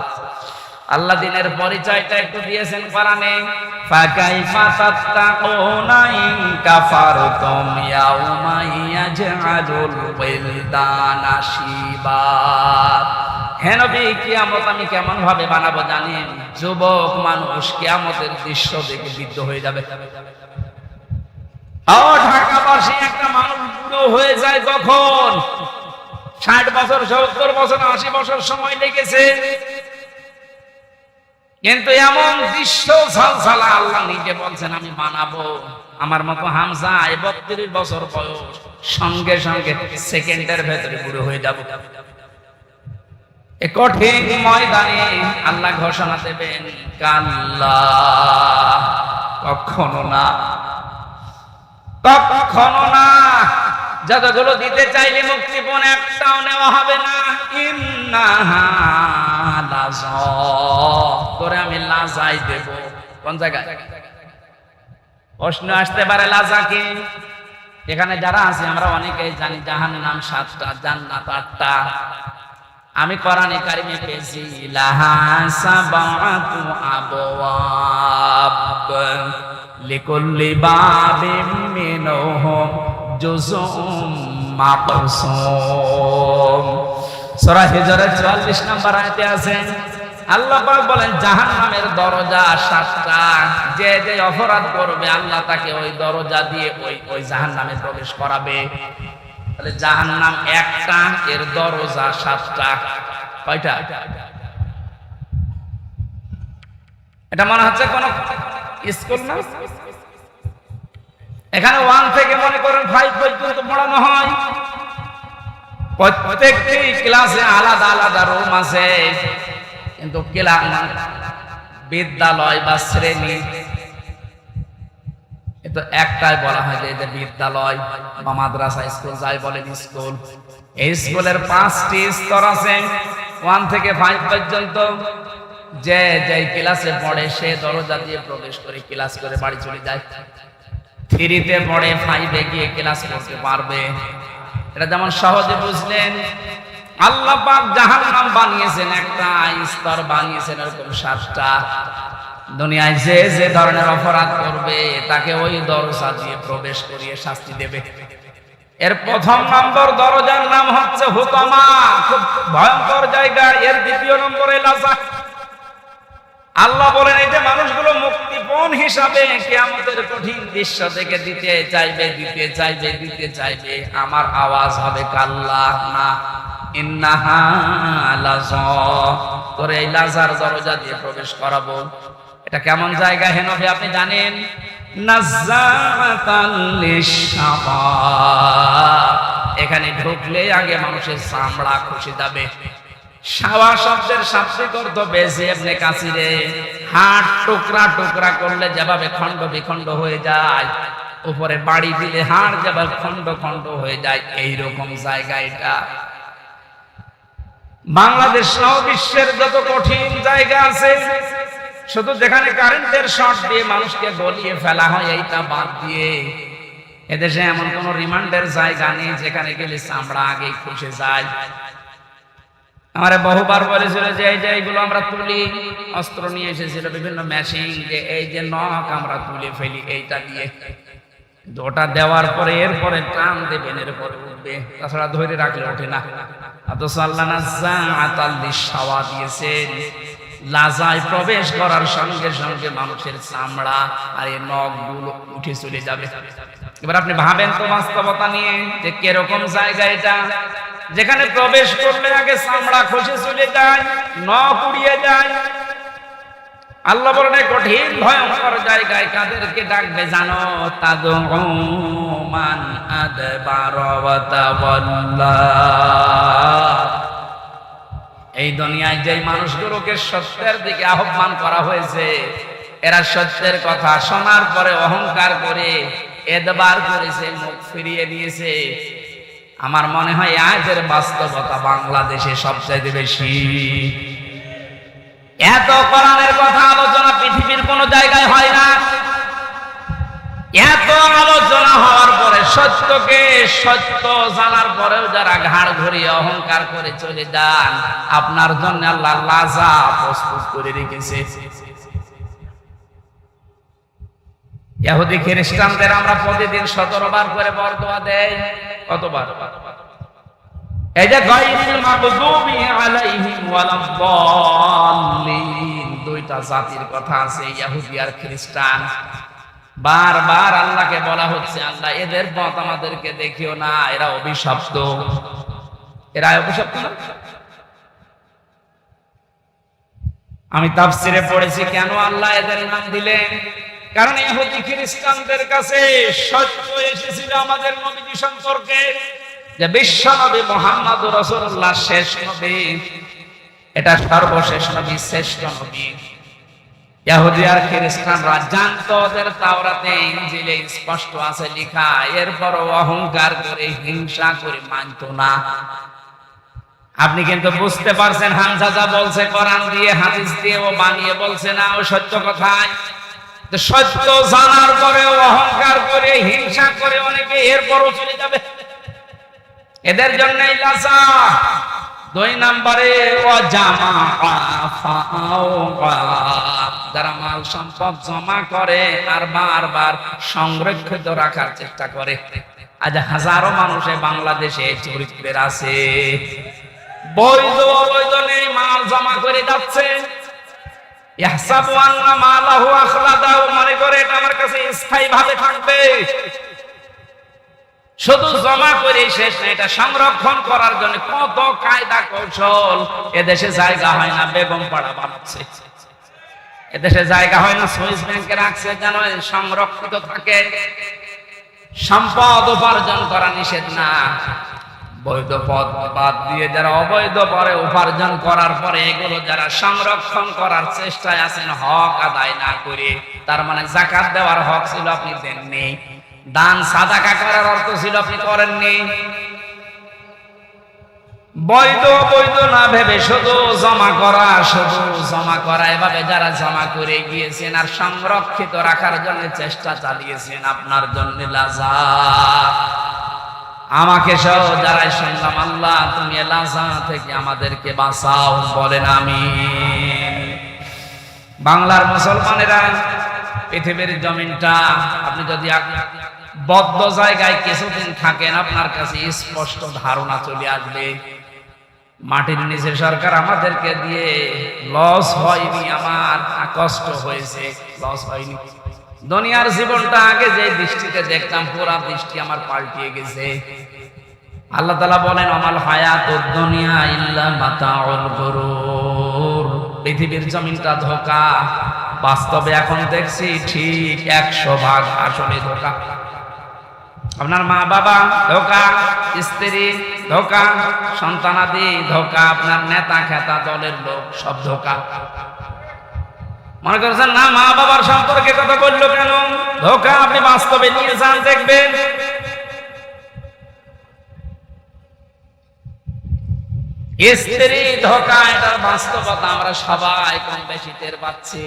আল্লাহ দিনের পরিচয়টা একটু দিয়েছেন কোরআনে, ফাকাইফা তাত্তাকুনা ইন কাফারতুম ইয়াউমা ইয়াজআলুল ওয়ালদানা শিবা। হে নবী, কিয়ামত আমি কেমন ভাবে বানাবো জানেন? যুবক মানুষ কিয়ামতের দৃশ্য দেখে বিদ্ধ হয়ে যাবে। ঢাকাবাসী একটা মানুষ বুড়ো হয়ে যায় কখন? 60 বছর, 70 বছর, 80 বছর সময় লেগেছে, কিন্তু এমন দৃশ্য ঝলঝলা আল্লাহ নিজে বলছেন আমি বানাবো। আমার মতো হামজা 32 বছর বয়স, সঙ্গে সঙ্গে সেকেন্ডের ভেতরে বুড়ো হয়ে যাব। এই কঠিন ময়দানে আল্লাহ ঘোষণা দেবেন কাল্লা, কখনো না, কখনো না। যতগুলো দিতে চাইলে মুক্তিপণ একটাও নেওয়া হবে না। ইন্নাহা লাযা, তোরে আমি লাজাই দেব। কোন জায়গায়? প্রশ্ন আসতে পারে লাজা কি? এখানে যারা আছে আমরা অনেকেই জানি জাহান্নাম 7টা, জান্নাত 8টা। আমি কোরআনে কারিমে পেয়েছি লাহা সাবাতু আবওয়াব লিকুল্লি বাবিম মিনহুম জুজুম মাকসুম। সূরা হিজরের 44 নম্বর আয়াতে আছে আল্লাহ পাক বলেন জাহান্নামের দরজা 7টা। যে যে অপরাধ করবে আল্লাহ তাকে ওই দরজা দিয়ে ওই জাহান্নামে প্রবেশ করাবে। তাহলে জাহান্নাম একটা, এর দরজা 7টা। কয়টা? এটা মনে হচ্ছে কোন স্কুল না? এখানে 1 থেকে মনে করেন 5 পর্যন্ত পড়ানো হয়। প্রত্যেকটি ক্লাসে আলাদা আলাদা রুম আছে, কিন্তু বিদ্যালয় বা শ্রেণী তো একটাই বলা হয় যে বিদ্যালয় বা মাদ্রাসা, স্কুল যাই বলেন স্কুল। এই স্কুলের 5টি স্তর আছে, 1 থেকে 5 পর্যন্ত। যে যে ক্লাসে পড়ে সে দরজা দিয়ে প্রবেশ করে ক্লাস করে বাড়ি চলে যায়। 3তে পড়ে 5-এ গিয়ে ক্লাস করতে পারবে। এটা যেমন সহজে বুঝলেন। আল্লাহ পাক জাহান্নাম বানিয়েছেন একটা, স্তর বানিয়েছেন এরকম 7টা। দুনিয়ায় যে যে ধরনের অপরাধ করবে তাকে ওই দরজা দিয়ে প্রবেশ করিয়ে শাস্তি দেবে। এর প্রথম নম্বর দরজার নাম হচ্ছে হুতামা, খুব ভয়ঙ্কর জায়গা। এর 2য় নম্বরে লাজা। আল্লাহ বলেন এই যে মানুষগুলো মুক্তিপণ হিসাবে কিয়ামতের কঠিন দৃশ্য থেকে দিতে চাইবে, দিতে চাইবে, দিতে চাইবে, আমার আওয়াজ হবে কাল্লা না, ইন্নাহা লাযা, তোরে এই লাজার দরজা দিয়ে প্রবেশ করাবো। এটা কেমন জায়গা হে নবী আপনি জানেন? নাযাআতাল লিশশাওয়া। এখানে ঢুকলে আগে মানুষের চামড়া খসে যাবে। শাওয়া শব্দের শাব্দিক অর্থ বেশি ইবনে কাসিরে হাড় টুকরা টুকরা করলে যেভাবে খণ্ড বিখণ্ড হয়ে যায়, উপরে বাড়ি দিলে হাড় যেভাবে খণ্ড খণ্ড হয়ে যায়, এইরকম জায়গা এটা। বাংলাদেশ সহ বিশ্বের যত কঠিন জায়গা আছে, শুধু যেখানে কারেন্টের শর্ট দিয়ে মানুষকে গলিয়ে ফেলা হয় এইটা বাদ দিয়ে এদেশে এমন কোন রিমান্ডের জায়গা নেই যেখানে গেলে চামড়া আগে খসে যায়। আমারে বহুবার বলেছিল যে এই যে এইগুলো আমরা তুলি, অস্ত্র নিয়ে এসেছিল বিভিন্ন মেশিন, যে এই যে নখ আমরা তুলে ফেলি এইটা দিয়ে, ওটা দেওয়ার পরে এরপরে টান দেবেন, এরপরে উঠবে, তাছাড়া ধরে রাখলে ওঠে না। অথচ আল্লাহ নাযাআতাল লিশশাওয়া দিয়েছেন, লাজায় প্রবেশ করার সঙ্গে সঙ্গে মানুষের চামড়া আর এই নখগুলো উঠে চলে যাবে। এবার আপনি ভাবেন তো বাস্তবতা নিয়ে যে কিরকম জায়গা এটা, যেখানে প্রবেশ করলে আগে চামড়া খসে চলে যায়, নখ উড়িয়ে যায়। আল্লাহ বলেন কঠিন ভয়ঙ্কর জায়গায় কাদেরকে ডাকবে জানো? তাদউ মান আদবারা ওয়া তাওয়াল্লা। এই দুনিয়ায় যে মানুষগুলোকে সত্যের দিকে আহ্বান করা হয়েছে, এরা সত্যের কথা শোনার পরে অহংকার করে এদবার করেছে, মুখ ফিরিয়ে দিয়েছে। আমার মনে হয় আজের বাস্তবতা বাংলাদেশে সবচেয়ে বেশি। এত কোরআনের কথা আলোচনা পৃথিবীর কোন জায়গায় হয় না। এত আলোচনা হওয়ার পরে সত্যকে সত্য জানার পরেও যারা ঘাড় ঘুরিয়ে অহংকার করে চলে যান, আপনার জন্য আল্লাহ লাজা প্রস্তুত করে রেখেছে। ইহুদি খ্রিস্টানদের আমরা প্রতিদিন 17 বার করে বরদোয়া দেই। কতবার? এই যে গায়রিল মাগদুবি আলাইহিম ওয়ালাদ-দাল্লিন, দুইটা জাতির কথা আছে, ইহুদি আর খ্রিস্টান। বারবার আল্লাহকে বলা হচ্ছে, আল্লাহ এদের পথ আমাদেরকে দেখিও না, এরা অভিশপ্ত। এরা অভিশপ্ত না? আমি তাফসিরে পড়েছি কেন আল্লাহ এদের নাম দিলেন। কারণ ইহুদি খ্রিস্টানদের কাছে সত্য এসেছিল আমাদের নবীজি সম্পর্কে, যে বিশ্ব নবী মুহাম্মদুর রাসূলুল্লাহ শেষ নবী, এটা সর্বশেষ নবী, শ্রেষ্ঠ নবী। ইহুদি আর খ্রিস্টানরা জানতো, ওদের তাওরাতে ইনজিলে স্পষ্ট আছে লেখা, এরপরও অহংকার করে হিংসা করে মানত না। আপনি কিন্তু বুঝতে পারছেন হামজা যা বলছে কোরআন দিয়ে হাদিস দিয়ে ও বানিয়ে বলছে না, ও সত্য কথাই। সত্য জানার পরেও অহংকার করে হিংসা করে অনেকে এরপরও চলে যাবে। এদের জন্যই লাজা। 2 নম্বরে যারা মাল সম্পদ জমা করে আর বারবার সংরক্ষিত রাখার চেষ্টা করে। আজ হাজারো মানুষে বাংলাদেশে চরিত্রের আছে, বৈধ অবৈধ নেই, মাল জমা করে যাচ্ছে। ইয়াহসাবু আন্না মালাহু আখলাদাহু, মনে করে এটা আমার কাছে স্থায়ী ভাবে থাকবে। শুধু জমা করে শেষ না, এটা সংরক্ষণ করার জন্য কত কায়দা কৌশল। এদেশে জায়গা হয় না, বেগম পাড়া বানাচ্ছে। এদেশে জায়গা হয় না, সুইস ব্যাংকে রাখছে যেন সংরক্ষিত থাকে। সম্পদ উপার্জন করা নিষেধ না, বৈধ পথ বাদ দিয়ে যারা অবৈধ পরে উপার্জন করার পরে এগুলো যারা সংরক্ষণ করার চেষ্টায় আছেন হক আদায় না করে, তার মানে যাকাত দেওয়ার হক ছিল আপনি দেননি, দান সাদাকা করার অর্থ ছিল আপনি করেননি। বৈধ বৈধ না ভেবে শুধু জমা করা, এভাবে যারা জমা করে গিয়েছেন আর সংরক্ষিত রাখার জন্য চেষ্টা চালিয়েছেন, আপনার জন্য লাজা। আমাকে সহ যারাই শুনলাম, আল্লাহ তুমি লাজা থেকে আমাদেরকে বাঁচাও, বলেন আমিন। বাংলার মুসলমানেরা, পৃথিবীর জমিনটা আপনি যদি বদ্ধ জায়গায় কিছুদিন থাকেন, আপনার কাছে স্পষ্ট ধারণা চলে আসবে মাটির নিচে সরকার আমাদেরকে দিয়ে লস হয়নি, আমার কষ্ট হয়েছে, লস হয়নি। দুনিয়ার জীবনটা আগে যে দৃষ্টিতে দেখতাম, পুরা দৃষ্টি আমার পাল্টিয়ে গেছে। আল্লাহ তাআলা বলেন, আমাল হায়াতুদ দুনিয়া ইল্লা মাতাউল গুরুর, পৃথিবীর জমিনটা ধোঁকা, বাস্তবে এখন দেখছি ঠিক 100 ভাগ আসলে ধোঁকা। আপনার মা বাবা ধোঁকা, স্ত্রী ধোঁকা, সন্তানাদি ধোঁকা, আপনার নেতা খেতা দলের লোক সব ধোঁকা। মনে করছেন না মা বাবার সম্পর্কে কথা বললো কেন? ধোঁকা। আপনি বাস্তবে নিয়ে যান দেখবেন। স্ত্রী ধোঁকা, এটার বাস্তবতা আমরা সবাই কম বেশি টের পাচ্ছি।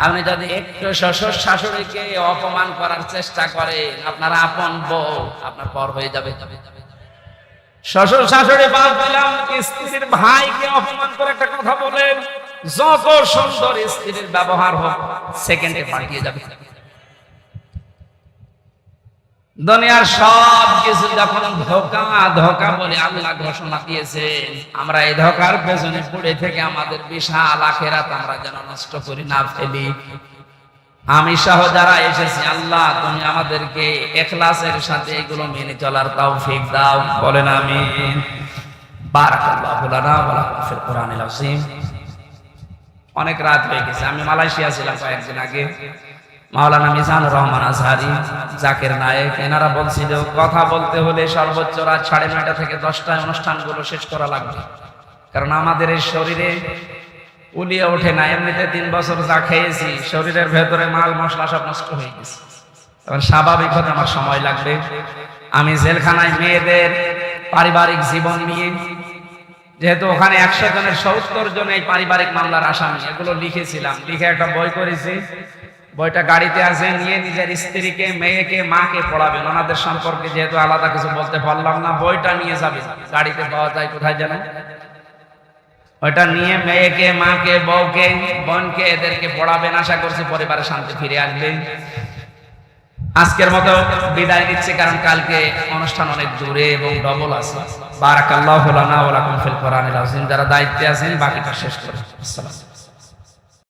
আপনি যদি একটু শ্বশুর শাশুড়িকে অপমান করার চেষ্টা করেন, আপনার আপন বউ আপনার পর হয়ে যাবে। শ্বশুর শাশুড়ি বাদ দিলাম, স্ত্রীর ভাইকে অপমান করে একটা কথা বলেন, যত সুন্দর স্ত্রীর ব্যবহার হোক সেকেন্ডে পাঠিয়ে যাবে। দুনিয়ার সব কিছু যখন ধোঁকা ধোঁকা বলে আল্লাহ ঘোষণা দিয়েছেন, আমরা এই ধোঁকার পেছনে পড়ে থেকে আমাদের বিশাল আখিরাত আমরা যেন নষ্ট করি না ফেলি। আমি সহ যারা এসেছি, আল্লাহ তুমি আমাদেরকে ইখলাসের সাথে এগুলো মেনে চলার তৌফিক দাও, বলেন আমিন। বারাকাল্লাহু লানা ওয়া লাকুম ফিল কুরআনিল আযীম। অনেক রাত হয়ে গেছে। আমি মালয়েশিয়া ছিলাম কয়েকদিন আগে। মাওলানা মিজানুর রহমান আজহারি, জাকির নায়েক, এনারা বলছিল কথা বলতে হলে সর্বোচ্চ রাত 9:30 থেকে 10টায় অনুষ্ঠানগুলো শেষ করা লাগবে, কারণ আমাদের এই শরীরে উলিয়ে ওঠে না। এমনিতে 3 বছর যা খেয়েছি, শরীরের ভেতরে মাল মশলা সব নষ্ট হয়ে গেছে। তখন স্বাভাবিক হতে আমার সময় লাগবে। আমি জেলখানায় মেয়েদের পারিবারিক জীবন নিয়ে, যেহেতু ওখানে 100 জনের 70 জন এই পারিবারিক মামলার আসামি, এগুলো লিখেছিলাম, লিখে একটা বই করেছি। বইটা গাড়িতে আছে, নিয়ে নিজের স্ত্রীকে, মেয়েকে, মাকে পড়াবেন। ওনাদের সম্পর্কে যেহেতু আলাদা কিছু বলতে পারলাম না, বইটা নিয়ে যাবেন। গাড়িতে পাওয়া যায় কোথায় জানেন? ওইটা নিয়ে মেয়েকে, মাকে, বউকে, বোনকে, এদেরকে পড়াবেন। আশা করছি পরিবারে শান্তি ফিরে আসবে। আজকের মতো বিদায় নিচ্ছি, কারণ কালকে অনুষ্ঠান অনেক দূরে এবং ডবল আছে। বারাকাল্লাহু লানা ওয়া লাকুম ফিল কুরআনিল আযীম। যারা দায়িত্বে আছেন বাকিটা শেষ করুন। আসসালাম।